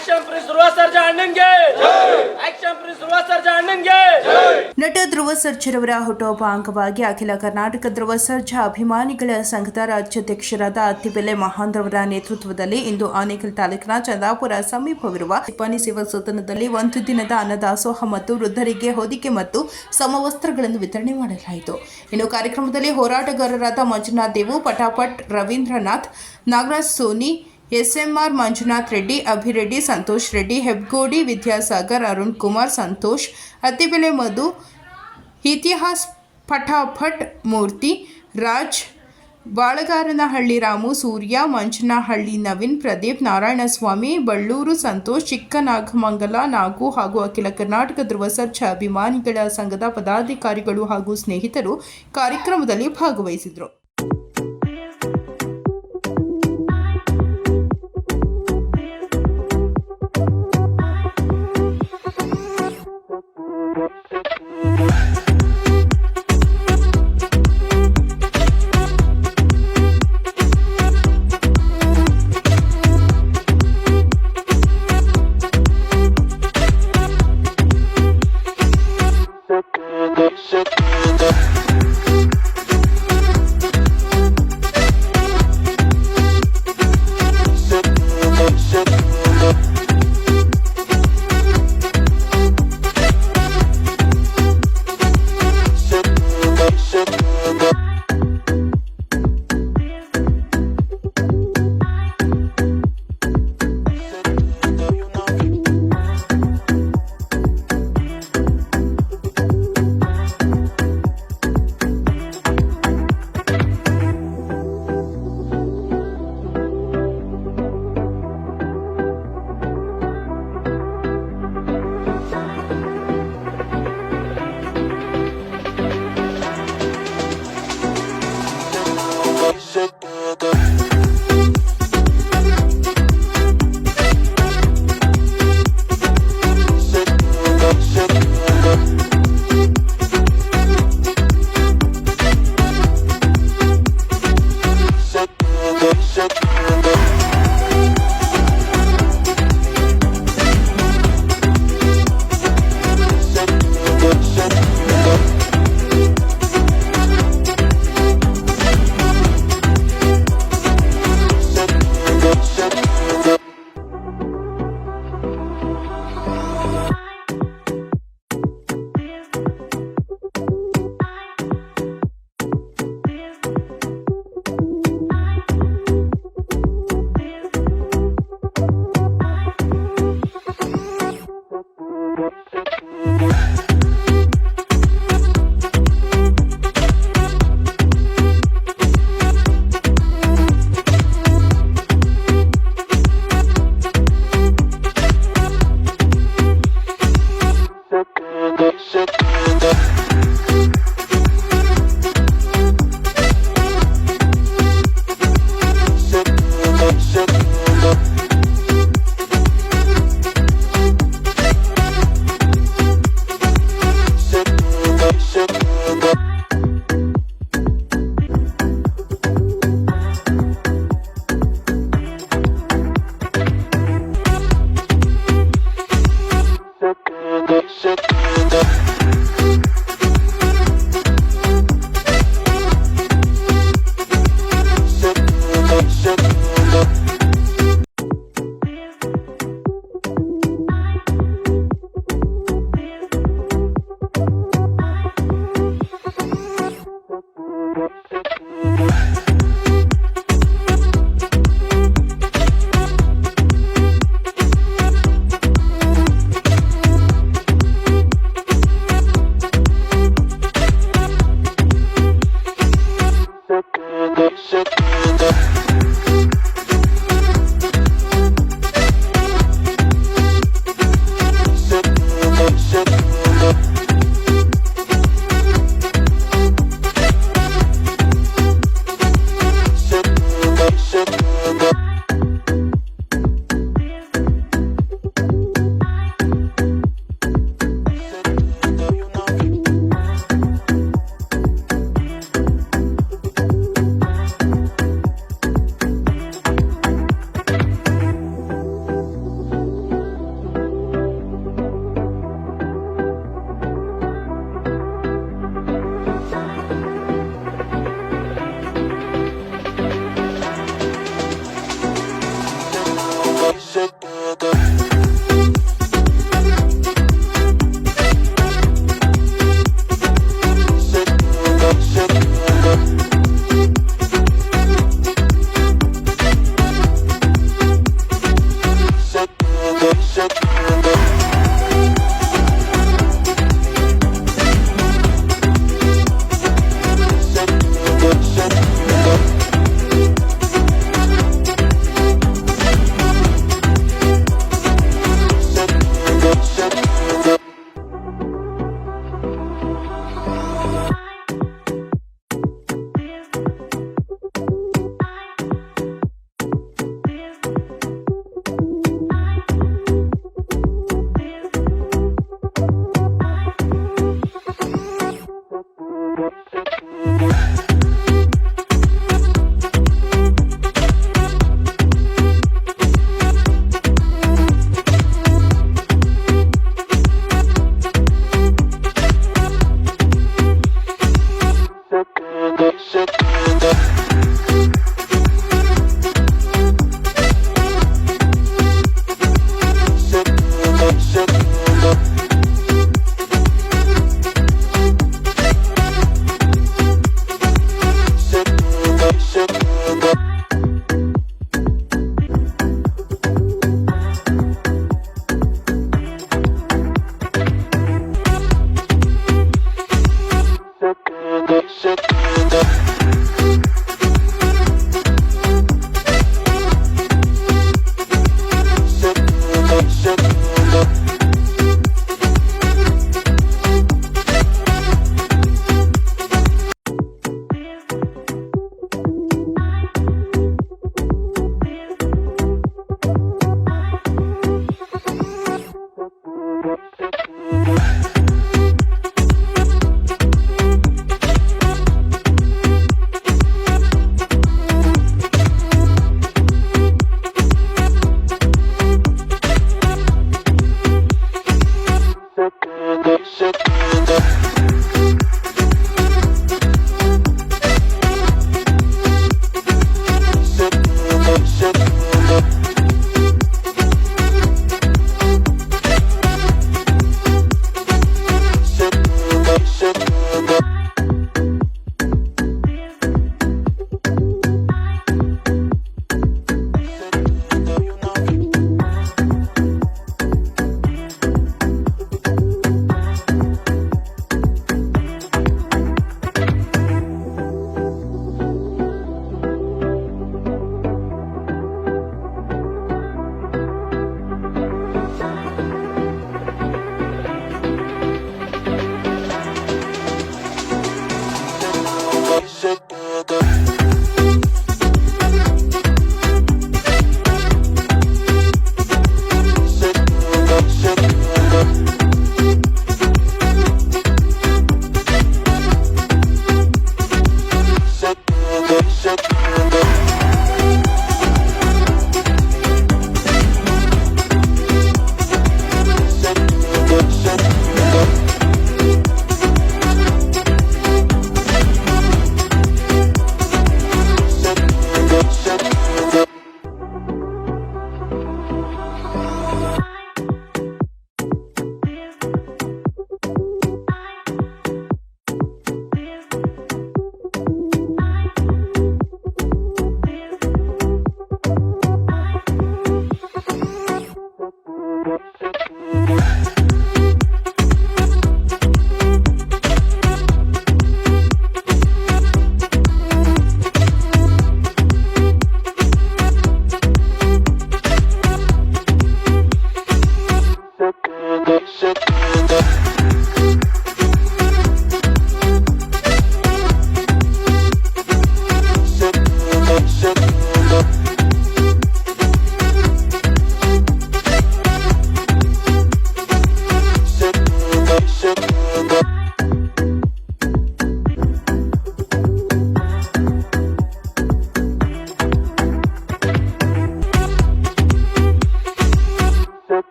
Action prince Dhruva Sarja ಅಣ್ಣನ್ಗೆ action prince Dhruva Sarja ಅಣ್ಣನ್ಗೆ. ನಟ ಧ್ರುವ ಸರ್ಜಾರವರ ಹುಟ್ಟುಹಬ್ಬ ಅಂಗವಾಗಿ ಅಖಿಲ ಕರ್ನಾಟಕ ಧ್ರುವ ಸರ್ಜಾ ಅಭಿಮಾನಿಗಳ ಸಂಘದ ರಾಜ್ಯಾಧ್ಯಕ್ಷರಾದ ಅತ್ತಿಬೆಲೆ ಮಹಾಂದ್ರವರ ನೇತೃತ್ವದಲ್ಲಿ ಇಂದು ಆನೇಕಲ್ ತಾಲೂಕಿನ ಚಂದಾಪುರ ಸಮೀಪವಿರುವ ತಿಪ್ಪಾನಿ ಸೇವಾ ಸದನದಲ್ಲಿ ಒಂದು ದಿನದ ಅನ್ನದಾಸೋಹ ಮತ್ತು ವೃದ್ಧರಿಗೆ ಹೊದಿಕೆ ಮತ್ತು ಸಮವಸ್ತ್ರಗಳನ್ನು ವಿತರಣೆ ಮಾಡಲಾಯಿತು. ಇನ್ನು ಕಾರ್ಯಕ್ರಮದಲ್ಲಿ ಹೋರಾಟಗಾರರಾದ ಮಂಜುನಾಥ್ ದೇವು, ಪಟಾಪಟ್ ರವೀಂದ್ರನಾಥ್, ನಾಗರಾಜ್ ಸೋನಿ, ಎಸ್ಎಂಆರ್ ಮಂಜುನಾಥ್ ರೆಡ್ಡಿ, ಅಭಿರೆಡ್ಡಿ, ಸಂತೋಷ್ ರೆಡ್ಡಿ, ಹೆಬ್ಗೋಡಿ ವಿದ್ಯಾಸಾಗರ್, ಅರುಣ್ ಕುಮಾರ್, ಸಂತೋಷ್, ಅತ್ತಿಬೆಲೆ ಮಧು, ಇತಿಹಾಸ್, ಪಟಾಪಟ್ ಮೂರ್ತಿ, ರಾಜ್, ಬಾಳಗಾರನಹಳ್ಳಿ ರಾಮು, ಸೂರ್ಯ, ಮಂಚನಹಳ್ಳಿ ನವೀನ್, ಪ್ರದೀಪ್, ನಾರಾಯಣಸ್ವಾಮಿ, ಬಳ್ಳೂರು ಸಂತೋಷ್, ಚಿಕ್ಕನಾಗಮಂಗಲ ನಾಗು ಹಾಗೂ ಅಖಿಲ ಕರ್ನಾಟಕ ಧ್ರುವ ಸರ್ಜಾ ಅಭಿಮಾನಿಗಳ ಸಂಘದ ಪದಾಧಿಕಾರಿಗಳು ಹಾಗೂ ಸ್ನೇಹಿತರು ಕಾರ್ಯಕ್ರಮದಲ್ಲಿ ಭಾಗವಹಿಸಿದರು.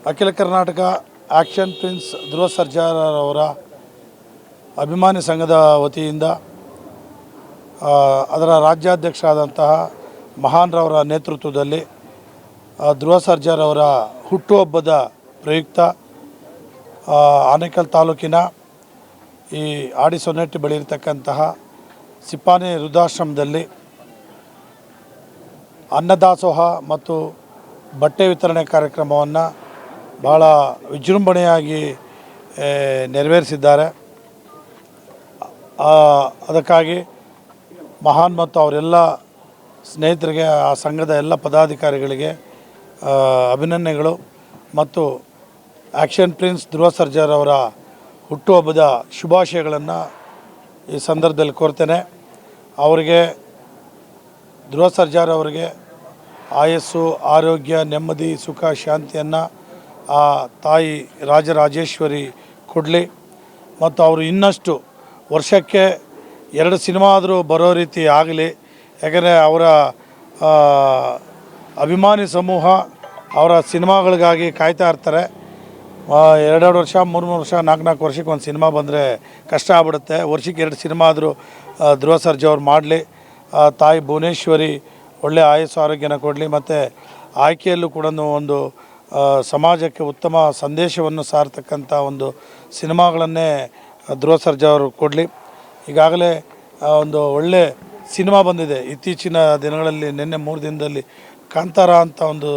ಅಖಿಲ ಕರ್ನಾಟಕ ಆ್ಯಕ್ಷನ್ ಪ್ರಿನ್ಸ್ ಧ್ರುವ ಸರ್ಜಾರವರ ಅಭಿಮಾನಿ ಸಂಘದ ವತಿಯಿಂದ ಅದರ ರಾಜ್ಯಾಧ್ಯಕ್ಷರಾದಂತಹ ಮಹಾನ್ರವರ ನೇತೃತ್ವದಲ್ಲಿ ಧ್ರುವ ಸರ್ಜಾರವರ ಹುಟ್ಟುಹಬ್ಬದ ಪ್ರಯುಕ್ತ ಆನೇಕಲ್ ತಾಲೂಕಿನ ಈ ಆಡಿಸೊನ್ನೆಟ್ಟಿ ಬಳಿ ಇರತಕ್ಕಂತಹ ಸಿಪಾನಿ ವೃದ್ಧಾಶ್ರಮದಲ್ಲಿ ಅನ್ನದಾಸೋಹ ಮತ್ತು ಬಟ್ಟೆ ವಿತರಣೆ ಕಾರ್ಯಕ್ರಮವನ್ನು ಭಾಳ ವಿಜೃಂಭಣೆಯಾಗಿ ನೆರವೇರಿಸಿದ್ದಾರೆ. ಅದಕ್ಕಾಗಿ ಮಹಾನ್ ಮತ್ತು ಅವರೆಲ್ಲ ಸ್ನೇಹಿತರಿಗೆ, ಆ ಸಂಘದ ಎಲ್ಲ ಪದಾಧಿಕಾರಿಗಳಿಗೆ ಅಭಿನಂದನೆಗಳು ಮತ್ತು ಆ್ಯಕ್ಷನ್ ಪ್ರಿನ್ಸ್ ಧ್ರುವ ಸರ್ಜಾರವರ ಹುಟ್ಟುಹಬ್ಬದ ಶುಭಾಶಯಗಳನ್ನು ಈ ಸಂದರ್ಭದಲ್ಲಿ ಕೋರ್ತೇನೆ. ಅವರಿಗೆ, ಧ್ರುವ ಸರ್ಜಾರವರಿಗೆ ಆಯಸ್ಸು, ಆರೋಗ್ಯ, ನೆಮ್ಮದಿ, ಸುಖ, ಶಾಂತಿಯನ್ನು ಆ ತಾಯಿ ರಾಜರಾಜೇಶ್ವರಿ ಕೊಡಲಿ ಮತ್ತು ಅವರು ಇನ್ನಷ್ಟು ವರ್ಷಕ್ಕೆ 2 ಸಿನಿಮಾ ಆದರೂ ಬರೋ ರೀತಿ ಆಗಲಿ. ಯಾಕಂದರೆ ಅವರ ಅಭಿಮಾನಿ ಸಮೂಹ ಅವರ ಸಿನಿಮಾಗಳಿಗಾಗಿ ಕಾಯ್ತಾ ಇರ್ತಾರೆ. 2 ವರ್ಷ, 3 ವರ್ಷ, 4 ವರ್ಷಕ್ಕೆ ಒಂದು ಸಿನಿಮಾ ಬಂದರೆ ಕಷ್ಟ ಆಗ್ಬಿಡುತ್ತೆ. ವರ್ಷಕ್ಕೆ 2 ಸಿನಿಮಾ ಆದರೂ ಧ್ರುವ ಸರ್ಜಾ ಅವ್ರು ಮಾಡಲಿ. ತಾಯಿ ಭುವನೇಶ್ವರಿ ಒಳ್ಳೆಯ ಆಯಸ್ಸು ಆರೋಗ್ಯನ ಕೊಡಲಿ ಮತ್ತು ಆಯ್ಕೆಯಲ್ಲೂ ಕೂಡ ಒಂದು ಸಮಾಜಕ್ಕೆ ಉತ್ತಮ ಸಂದೇಶವನ್ನು ಸಾರ್ತಕ್ಕಂಥ ಒಂದು ಸಿನಿಮಾಗಳನ್ನೇ ಧ್ರುವ ಸರ್ಜಾ ಅವರು ಕೊಡಲಿ. ಈಗಾಗಲೇ ಒಂದು ಒಳ್ಳೆ ಸಿನಿಮಾ ಬಂದಿದೆ ಇತ್ತೀಚಿನ ದಿನಗಳಲ್ಲಿ. ನಿನ್ನೆ 3 ದಿನದಲ್ಲಿ ಕಾಂತಾರ ಅಂತ ಒಂದು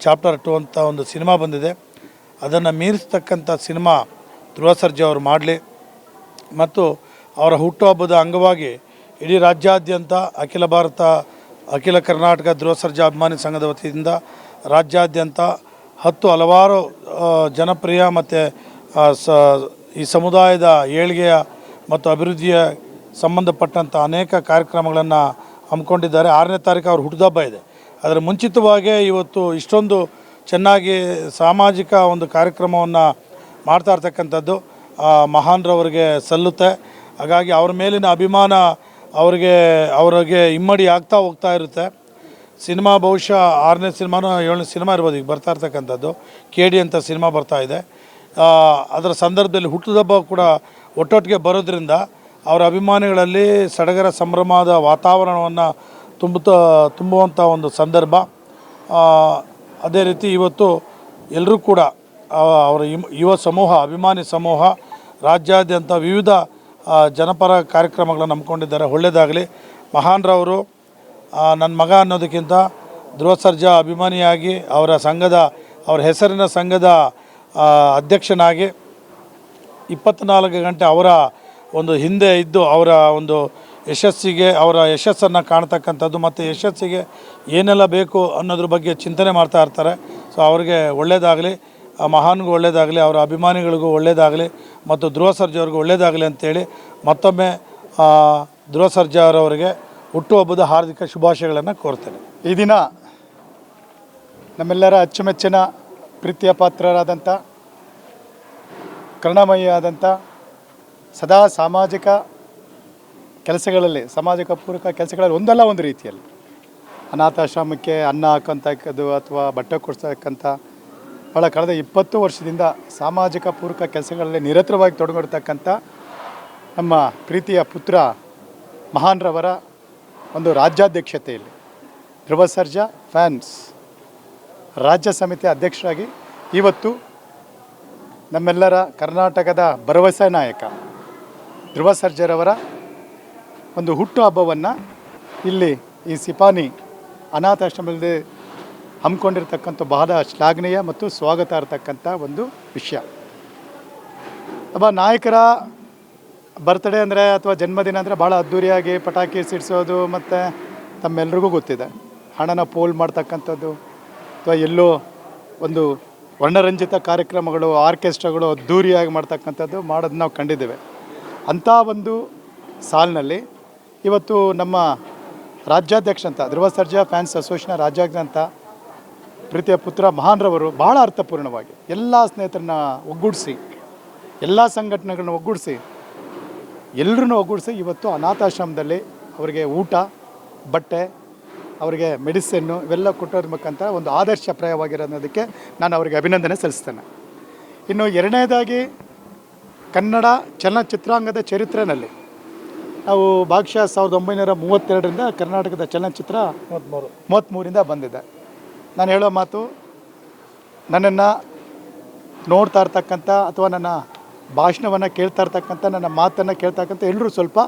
ಚಾಪ್ಟರ್ 2 ಅಂತ ಒಂದು ಸಿನಿಮಾ ಬಂದಿದೆ. ಅದನ್ನು ಮೀರಿಸ್ತಕ್ಕಂಥ ಸಿನಿಮಾ ಧ್ರುವ ಸರ್ಜಾ ಅವರು ಮಾಡಲಿ ಮತ್ತು ಅವರ ಹುಟ್ಟುಹಬ್ಬದ ಅಂಗವಾಗಿ ಇಡೀ ರಾಜ್ಯಾದ್ಯಂತ ಅಖಿಲ ಕರ್ನಾಟಕ ಧ್ರುವ ಸರ್ಜಾ ಅಭಿಮಾನಿ ಸಂಘದ ವತಿಯಿಂದ ರಾಜ್ಯಾದ್ಯಂತ ಹಲವಾರು ಜನಪ್ರಿಯ ಮತ್ತು ಈ ಸಮುದಾಯದ ಏಳಿಗೆಯ ಮತ್ತು ಅಭಿವೃದ್ಧಿಯ ಸಂಬಂಧಪಟ್ಟಂಥ ಅನೇಕ ಕಾರ್ಯಕ್ರಮಗಳನ್ನು ಹಮ್ಮಿಕೊಂಡಿದ್ದಾರೆ. 6ನೇ ತಾರೀಕು ಅವ್ರ ಹುಟ್ಟುಹಬ್ಬ ಇದೆ. ಅದರ ಮುಂಚಿತವಾಗಿ ಇವತ್ತು ಇಷ್ಟೊಂದು ಚೆನ್ನಾಗಿ ಸಾಮಾಜಿಕ ಒಂದು ಕಾರ್ಯಕ್ರಮವನ್ನು ಮಾಡ್ತಾ ಇರ್ತಕ್ಕಂಥದ್ದು ಮಹಾನ್ರವರಿಗೆ ಸಲ್ಲುತ್ತೆ. ಹಾಗಾಗಿ ಅವ್ರ ಮೇಲಿನ ಅಭಿಮಾನ ಅವರಿಗೆ ಇಮ್ಮಡಿ ಆಗ್ತಾ ಹೋಗ್ತಾ ಇರುತ್ತೆ. ಸಿನಿಮಾ ಬಹುಶಃ 6ನೇ ಸಿನಿಮಾನೋ 7ನೇ ಸಿನಿಮಾ ಇರ್ಬೋದು ಈಗ ಬರ್ತಾ ಇರ್ತಕ್ಕಂಥದ್ದು. KD ಅಂತ ಸಿನಿಮಾ ಬರ್ತಾ ಇದೆ. ಅದರ ಸಂದರ್ಭದಲ್ಲಿ ಹುಟ್ಟುಹಬ್ಬ ಕೂಡ ಒಟ್ಟೊಟ್ಟಿಗೆ ಬರೋದ್ರಿಂದ ಅವರ ಅಭಿಮಾನಿಗಳಲ್ಲಿ ಸಡಗರ ಸಂಭ್ರಮದ ವಾತಾವರಣವನ್ನು ತುಂಬುವಂಥ ಒಂದು ಸಂದರ್ಭ. ಅದೇ ರೀತಿ ಇವತ್ತು ಎಲ್ಲರೂ ಕೂಡ ಅವರ ಯುವ ಸಮೂಹ, ಅಭಿಮಾನಿ ಸಮೂಹ ರಾಜ್ಯಾದ್ಯಂತ ವಿವಿಧ ಜನಪರ ಕಾರ್ಯಕ್ರಮಗಳನ್ನು ಹಮ್ಮಿಕೊಂಡಿದ್ದಾರೆ. ಒಳ್ಳೆಯದಾಗಲಿ. ಮಹಾನ್ರವರು ನನ್ನ ಮಗ ಅನ್ನೋದಕ್ಕಿಂತ ಧ್ರುವ ಸರ್ಜಾ ಅಭಿಮಾನಿಯಾಗಿ ಅವರ ಹೆಸರಿನ ಸಂಘದ ಅಧ್ಯಕ್ಷನಾಗಿ 24 ಗಂಟೆ ಅವರ ಒಂದು ಹಿಂದೆ ಇದ್ದು ಅವರ ಒಂದು ಅವರ ಯಶಸ್ಸನ್ನು ಕಾಣ್ತಕ್ಕಂಥದ್ದು ಮತ್ತು ಯಶಸ್ಸಿಗೆ ಏನೆಲ್ಲ ಬೇಕು ಅನ್ನೋದ್ರ ಬಗ್ಗೆ ಚಿಂತನೆ ಮಾಡ್ತಾ ಇರ್ತಾರೆ. ಸೊ ಅವ್ರಿಗೆ ಒಳ್ಳೆಯದಾಗಲಿ, ಮಹಾನ್ಗೂ ಒಳ್ಳೆಯದಾಗಲಿ, ಅವರ ಅಭಿಮಾನಿಗಳಿಗೂ ಒಳ್ಳೆಯದಾಗಲಿ ಮತ್ತು ಧ್ರುವ ಸರ್ಜಾ ಅವ್ರಿಗೂ ಒಳ್ಳೆಯದಾಗಲಿ ಅಂತೇಳಿ ಮತ್ತೊಮ್ಮೆ ಧ್ರುವ ಸರ್ಜಾ ಅವರವರಿಗೆ ಹುಟ್ಟುಹಬ್ಬದ ಹಾರ್ದಿಕ ಶುಭಾಶಯಗಳನ್ನು ಕೋರ್ತೇನೆ. ಈ ದಿನ ನಮ್ಮೆಲ್ಲರ ಅಚ್ಚುಮೆಚ್ಚಿನ ಪ್ರೀತಿಯ ಪಾತ್ರರಾದಂಥ, ಕರುಣಾಮಯಿಯಾದಂಥ, ಸದಾ ಸಾಮಾಜಿಕ ಕೆಲಸಗಳಲ್ಲಿ, ಸಮಾಜಕ್ಕೆ ಪೂರಕ ಕೆಲಸಗಳಲ್ಲಿ ಒಂದಲ್ಲ ಒಂದು ರೀತಿಯಲ್ಲಿ ಅನಾಥಾಶ್ರಮಕ್ಕೆ ಅನ್ನ ಹಾಕೋಂಥದ್ದು ಅಥವಾ ಬಟ್ಟೆ ಕೊಡ್ಸಕ್ಕಂಥ ಭಾಳ ಕಳೆದ 20 ವರ್ಷದಿಂದ ಸಾಮಾಜಿಕ ಪೂರಕ ಕೆಲಸಗಳಲ್ಲಿ ನಿರತವಾಗಿ ತೊಡಗಿರ್ತಕ್ಕಂಥ ನಮ್ಮ ಪ್ರೀತಿಯ ಪುತ್ರ ಮಹಾನ್ರವರ ಒಂದು ರಾಜ್ಯಾಧ್ಯಕ್ಷತೆಯಲ್ಲಿ ಧ್ರುವ ಸರ್ಜಾ ಫ್ಯಾನ್ಸ್ ರಾಜ್ಯ ಸಮಿತಿ ಅಧ್ಯಕ್ಷರಾಗಿ ಇವತ್ತು ನಮ್ಮೆಲ್ಲರ ಕರ್ನಾಟಕದ ಭರವಸೆ ನಾಯಕ ಧ್ರುವ ಸರ್ಜಾರವರ ಒಂದು ಹುಟ್ಟುಹಬ್ಬವನ್ನು ಇಲ್ಲಿ ಈ ಸಿಪಾನಿ ಅನಾಥಾಶ್ರಮದಲ್ಲಿ ಹಮ್ಮಿಕೊಂಡಿರ್ತಕ್ಕಂಥ ಬಹಳ ಶ್ಲಾಘನೀಯ ಮತ್ತು ಸ್ವಾಗತ ಇರತಕ್ಕಂಥ ಒಂದು ವಿಷಯ. ಒಬ್ಬ ನಾಯಕರ ಬರ್ತ್ಡೇ ಅಂದರೆ ಅಥವಾ ಜನ್ಮದಿನ ಅಂದರೆ ಭಾಳ ಅದ್ಧೂರಿಯಾಗಿ ಪಟಾಕಿ ಸಿಡಿಸೋದು ಮತ್ತು ತಮ್ಮೆಲ್ರಿಗೂ ಗೊತ್ತಿದೆ, ಹಣನ ಪೋಲ್ ಮಾಡ್ತಕ್ಕಂಥದ್ದು ಅಥವಾ ಎಲ್ಲೋ ಒಂದು ವರ್ಣರಂಜಿತ ಕಾರ್ಯಕ್ರಮಗಳು, ಆರ್ಕೆಸ್ಟ್ರಾಗಳು ಅದ್ಧೂರಿಯಾಗಿ ಮಾಡ್ತಕ್ಕಂಥದ್ದು ಮಾಡೋದು ನಾವು ಕಂಡಿದ್ದೇವೆ. ಅಂಥ ಒಂದು ಸಾಲಿನಲ್ಲಿ ಇವತ್ತು ನಮ್ಮ ರಾಜ್ಯಾಧ್ಯಕ್ಷ ಅಂತ ಧ್ರುವ ಸರ್ಜಾ ಫ್ಯಾನ್ಸ್ ಅಸೋಸಿಯೇಷನ್ ರಾಜ್ಯಾಧ್ಯಕ್ಷ ಅಂತ ಪ್ರೀತಿಯ ಪುತ್ರ ಮಹಾನ್ರವರು ಭಾಳ ಅರ್ಥಪೂರ್ಣವಾಗಿ ಎಲ್ಲ ಸ್ನೇಹಿತರನ್ನ ಒಗ್ಗೂಡಿಸಿ, ಎಲ್ಲ ಸಂಘಟನೆಗಳನ್ನ ಒಗ್ಗೂಡಿಸಿ, ಎಲ್ಲರನ್ನೂ ಒಗ್ಗೂಡಿಸಿ ಇವತ್ತು ಅನಾಥಾಶ್ರಮದಲ್ಲಿ ಅವರಿಗೆ ಊಟ, ಬಟ್ಟೆ ಅವರಿಗೆ ಮೆಡಿಸಿನ್ನು ಇವೆಲ್ಲ ಕೊಟ್ಟೋದ್ರ ಮುಖಾಂತರ ಒಂದು ಆದರ್ಶಪ್ರಾಯವಾಗಿರೋದಕ್ಕೆ ನಾನು ಅವರಿಗೆ ಅಭಿನಂದನೆ ಸಲ್ಲಿಸ್ತೇನೆ. ಇನ್ನು ಎರಡನೇದಾಗಿ ಕನ್ನಡ ಚಲನಚಿತ್ರಾಂಗದ ಚರಿತ್ರೆಯಲ್ಲಿ ನಾವು ಭಾಗಶಃ 1932ರಿಂದ ಕರ್ನಾಟಕದ ಚಲನಚಿತ್ರ 33ರಿಂದ ಬಂದಿದೆ. ನಾನು ಹೇಳೋ ಮಾತು, ನನ್ನನ್ನು ನೋಡ್ತಾ ಇರ್ತಕ್ಕಂಥ ಅಥವಾ ನನ್ನ ಭಾಷಣವನ್ನು ಕೇಳ್ತಾ ಇರ್ತಕ್ಕಂಥ, ನನ್ನ ಮಾತನ್ನು ಕೇಳ್ತಕ್ಕಂಥ ಎಲ್ಲರೂ ಸ್ವಲ್ಪ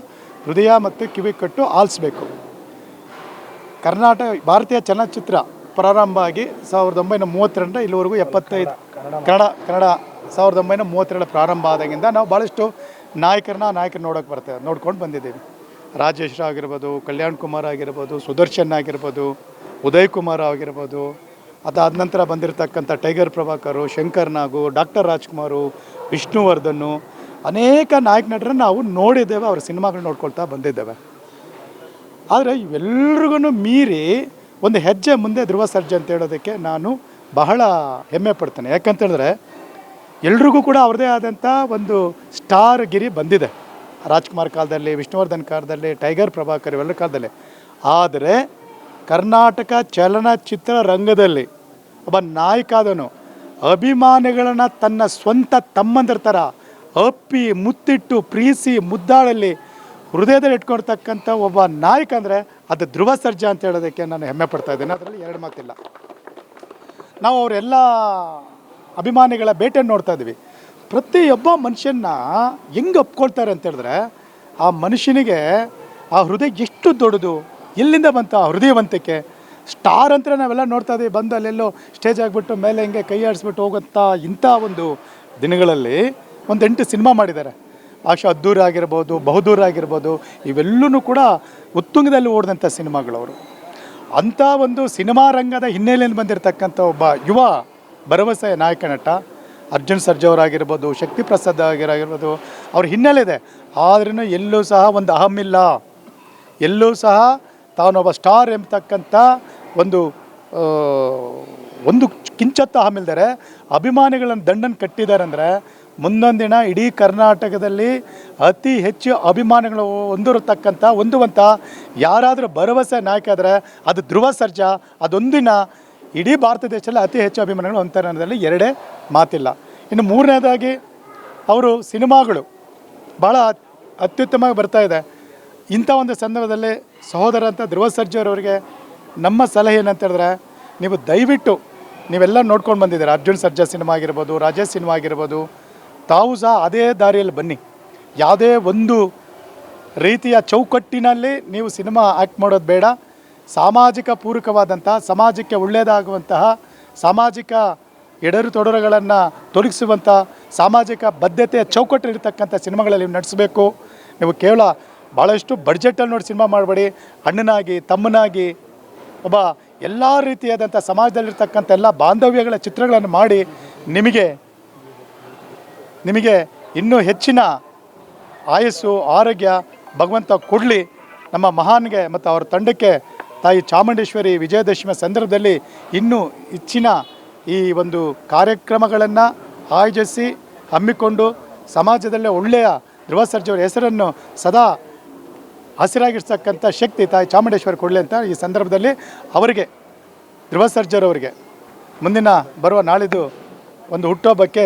ಹೃದಯ ಮತ್ತು ಕಿವಿ ಕಟ್ಟು ಆಲಿಸ್ಬೇಕು. ಭಾರತೀಯ ಚಲನಚಿತ್ರ ಪ್ರಾರಂಭ ಆಗಿ 1932 ಇಲ್ಲಿವರೆಗೂ 75 ಕನ್ನಡ 1932 ಪ್ರಾರಂಭ ಆದಾಗಿಂದ ನಾವು ಭಾಳಷ್ಟು ನಾಯಕರನ್ನ ನೋಡ್ಕೊಂಡು ಬಂದಿದ್ದೀವಿ. ರಾಜೇಶ್ ಆಗಿರ್ಬೋದು, ಕಲ್ಯಾಣ್ ಕುಮಾರ್ ಆಗಿರ್ಬೋದು, ಸುದರ್ಶನ್ ಆಗಿರ್ಬೋದು, ಉದಯ್ ಕುಮಾರ್ ಆಗಿರ್ಬೋದು, ಅದಾದ ನಂತರ ಬಂದಿರತಕ್ಕಂಥ ಟೈಗರ್ ಪ್ರಭಾಕರು, ಶಂಕರ್ ನಾಗು, ಡಾಕ್ಟರ್ ರಾಜ್ಕುಮಾರು, ವಿಷ್ಣುವರ್ಧನ್ನು, ಅನೇಕ ನಾಯಕ ನಟರನ್ನು ನಾವು ನೋಡಿದ್ದೇವೆ, ಅವರ ಸಿನಿಮಾಗಳನ್ನ ನೋಡ್ಕೊಳ್ತಾ ಬಂದಿದ್ದೇವೆ. ಆದರೆ ಇವೆಲ್ಲರಿಗೂ ಮೀರಿ ಒಂದು ಹೆಜ್ಜೆ ಮುಂದೆ ಧ್ರುವ ಸರ್ಜಾ ಅಂತ ಹೇಳೋದಕ್ಕೆ ನಾನು ಬಹಳ ಹೆಮ್ಮೆ ಪಡ್ತೇನೆ. ಯಾಕಂತೇಳಿದ್ರೆ ಎಲ್ರಿಗೂ ಕೂಡ ಅವ್ರದ್ದೇ ಆದಂಥ ಒಂದು ಸ್ಟಾರ್ ಗಿರಿ ಬಂದಿದೆ. ರಾಜ್ಕುಮಾರ್ ಕಾಲದಲ್ಲಿ, ವಿಷ್ಣುವರ್ಧನ್ ಕಾಲದಲ್ಲಿ, ಟೈಗರ್ ಪ್ರಭಾಕರ್ ಇವೆಲ್ಲರ ಕಾಲದಲ್ಲಿ. ಆದರೆ ಕರ್ನಾಟಕ ಚಲನಚಿತ್ರ ರಂಗದಲ್ಲಿ ಒಬ್ಬ ನಾಯಕ ಆದನು ಅಭಿಮಾನಿಗಳನ್ನು ತನ್ನ ಸ್ವಂತ ತಮ್ಮಂದ್ರ ಥರ ಅಪ್ಪಿ ಮುತ್ತಿಟ್ಟು ಪ್ರೀತಿ ಮುದ್ದಾಳಲ್ಲಿ ಹೃದಯದಲ್ಲಿ ಇಟ್ಕೊಳ್ತಕ್ಕಂಥ ಒಬ್ಬ ನಾಯಕ ಅಂದರೆ ಅದು ಧ್ರುವ ಸರ್ಜಾ ಅಂತ ಹೇಳೋದಕ್ಕೆ ನಾನು ಹೆಮ್ಮೆ ಪಡ್ತಾ ಇದ್ದೇನೆ. ಅದರಲ್ಲಿ ಎರಡು ಮಾತಿಲ್ಲ. ನಾವು ಅವರೆಲ್ಲ ಅಭಿಮಾನಿಗಳ ಭೇಟಿಯನ್ನು ನೋಡ್ತಾ ಇದ್ದೀವಿ. ಪ್ರತಿಯೊಬ್ಬ ಮನುಷ್ಯನ್ನ ಹೆಂಗೆ ಒಪ್ಕೊಳ್ತಾರೆ ಅಂತ ಹೇಳಿದ್ರೆ, ಆ ಮನುಷ್ಯನಿಗೆ ಆ ಹೃದಯ ಎಷ್ಟು ದೊಡ್ಡದು, ಎಲ್ಲಿಂದ ಬಂತು ಆ ಹೃದಯವಂತಿಕೆ. ಸ್ಟಾರ್ ಅಂತ ನಾವೆಲ್ಲ ನೋಡ್ತಾ ಇದ್ದೀವಿ, ಬಂದು ಅಲ್ಲೆಲ್ಲೋ ಸ್ಟೇಜ್ ಆಗಿಬಿಟ್ಟು ಮೇಲೆ ಹಿಂಗೆ ಕೈ ಆಡಿಸ್ಬಿಟ್ಟು ಹೋಗೋಂಥ ಇಂಥ ಒಂದು ದಿನಗಳಲ್ಲಿ ಒಂದು 8 ಸಿನಿಮಾ ಮಾಡಿದ್ದಾರೆ. ಆಶಾ ಅದ್ದೂರ ಆಗಿರ್ಬೋದು, ಬಹುದೂರ ಆಗಿರ್ಬೋದು, ಇವೆಲ್ಲೂ ಕೂಡ ಉತ್ತುಂಗದಲ್ಲಿ ಓಡಿದಂಥ ಸಿನಿಮಾಗಳವರು. ಅಂಥ ಒಂದು ಸಿನಿಮಾ ರಂಗದ ಹಿನ್ನೆಲೆಯಲ್ಲಿ ಬಂದಿರತಕ್ಕಂಥ ಒಬ್ಬ ಯುವ ಭರವಸೆಯ ನಾಯಕ ನಟ ಅರ್ಜುನ್ ಸರ್ಜಾ ಅವರಾಗಿರ್ಬೋದು, ಶಕ್ತಿ ಪ್ರಸಾದ್ ಆಗಿರ್ಬೋದು, ಅವ್ರ ಹಿನ್ನೆಲೆ ಇದೆ. ಆದ್ರೂ ಎಲ್ಲೂ ಸಹ ಒಂದು ಅಹಮಿಲ್ಲ, ಎಲ್ಲೂ ಸಹ ತಾನೊಬ್ಬ ಸ್ಟಾರ್ ಎಂಬತಕ್ಕಂಥ ಒಂದು ಕಿಂಚತ್ತು ಅಹಮಿಲ್ದರೆ ಅಭಿಮಾನಿಗಳನ್ನು ದಂಡನ್ನು ಕಟ್ಟಿದ್ದಾರೆ. ಅಂದರೆ ಮುಂದೊಂದು ದಿನ ಇಡೀ ಕರ್ನಾಟಕದಲ್ಲಿ ಅತಿ ಹೆಚ್ಚು ಅಭಿಮಾನಿಗಳು ಹೊಂದುವಂಥ ಯಾರಾದರೂ ಭರವಸೆ ನಾಯಕ ಆದರೆ ಅದು ಧ್ರುವ ಸರ್ಜಾ. ಅದೊಂದಿನ ಇಡೀ ಭಾರತ ದೇಶದಲ್ಲಿ ಅತಿ ಹೆಚ್ಚು ಅಭಿಮಾನಿಗಳು ಹೊಂದ್ತಾರೆ ಅನ್ನೋದ್ರಲ್ಲಿ ಎರಡೇ ಮಾತಿಲ್ಲ. ಇನ್ನು ಮೂರನೇದಾಗಿ ಅವರು ಸಿನಿಮಾಗಳು ಭಾಳ ಅತ್ಯುತ್ತಮವಾಗಿ ಬರ್ತಾ ಇದೆ. ಇಂಥ ಒಂದು ಸಂದರ್ಭದಲ್ಲಿ ಸಹೋದರ ಅಂತ ಧ್ರುವ ಸರ್ಜಾ ಅವರಿಗೆ ನಮ್ಮ ಸಲಹೆ ಏನಂತ ಹೇಳಿದ್ರೆ, ನೀವು ದಯವಿಟ್ಟು ನೀವೆಲ್ಲ ನೋಡ್ಕೊಂಡು ಬಂದಿದ್ದೀರ, ಅರ್ಜುನ್ ಸರ್ಜಾ ಸಿನಿಮಾ ಆಗಿರ್ಬೋದು, ರಾಜೇಶ್ ಸಿನಿಮಾ ಆಗಿರ್ಬೋದು, ತಾವು ಸಹ ಅದೇ ದಾರಿಯಲ್ಲಿ ಬನ್ನಿ. ಯಾವುದೇ ಒಂದು ರೀತಿಯ ಚೌಕಟ್ಟಿನಲ್ಲಿ ನೀವು ಸಿನಿಮಾ ಆ್ಯಕ್ಟ್ ಮಾಡೋದು ಬೇಡ. ಸಾಮಾಜಿಕ ಪೂರಕವಾದಂಥ, ಸಮಾಜಕ್ಕೆ ಒಳ್ಳೆಯದಾಗುವಂತಹ, ಸಾಮಾಜಿಕ ಎಡರು ತೊಡರುಗಳನ್ನು ತೊಲಗಿಸುವಂಥ, ಸಾಮಾಜಿಕ ಬದ್ಧತೆಯ ಚೌಕಟ್ಟಲ್ಲಿರ್ತಕ್ಕಂಥ ಸಿನಿಮಾಗಳಲ್ಲಿ ನೀವು ನಡೆಸಬೇಕು. ನೀವು ಕೇವಲ ಭಾಳಷ್ಟು ಬಡ್ಜೆಟಲ್ಲಿ ನೋಡಿ ಸಿನಿಮಾ ಮಾಡಬೇಡಿ. ಅಣ್ಣನಾಗಿ, ತಮ್ಮನಾಗಿ, ಒಬ್ಬ ಎಲ್ಲ ರೀತಿಯಾದಂಥ ಸಮಾಜದಲ್ಲಿರ್ತಕ್ಕಂಥ ಎಲ್ಲ ಬಾಂಧವ್ಯಗಳ ಚಿತ್ರಗಳನ್ನು ಮಾಡಿ ನಿಮಗೆ ಇನ್ನೂ ಹೆಚ್ಚಿನ ಆಯಸ್ಸು, ಆರೋಗ್ಯ ಭಗವಂತ ಕೊಡಲಿ. ನಮ್ಮ ಮಹಾನ್ಗೆ ಮತ್ತು ಅವರ ತಂಡಕ್ಕೆ ತಾಯಿ ಚಾಮುಂಡೇಶ್ವರಿ ವಿಜಯದಶಮಿ ಸಂದರ್ಭದಲ್ಲಿ ಇನ್ನೂ ಹೆಚ್ಚಿನ ಈ ಒಂದು ಕಾರ್ಯಕ್ರಮಗಳನ್ನು ಆಯೋಜಿಸಿ ಹಮ್ಮಿಕೊಂಡು ಸಮಾಜದಲ್ಲೇ ಒಳ್ಳೆಯ ಧ್ರುವ ಸರ್ಜಾ ಅವರ ಹೆಸರನ್ನು ಸದಾ ಹಸಿರಾಗಿರ್ತಕ್ಕಂಥ ಶಕ್ತಿ ತಾಯಿ ಚಾಮುಂಡೇಶ್ವರಿ ಕೊಡಲಿ ಅಂತ ಈ ಸಂದರ್ಭದಲ್ಲಿ ಅವರಿಗೆ, ಧ್ರುವ ಸರ್ಜಾರವರಿಗೆ ಮುಂದಿನ ಬರುವ ನಾಳಿದ್ದು ಒಂದು ಹುಟ್ಟುಹಬ್ಬಕ್ಕೆ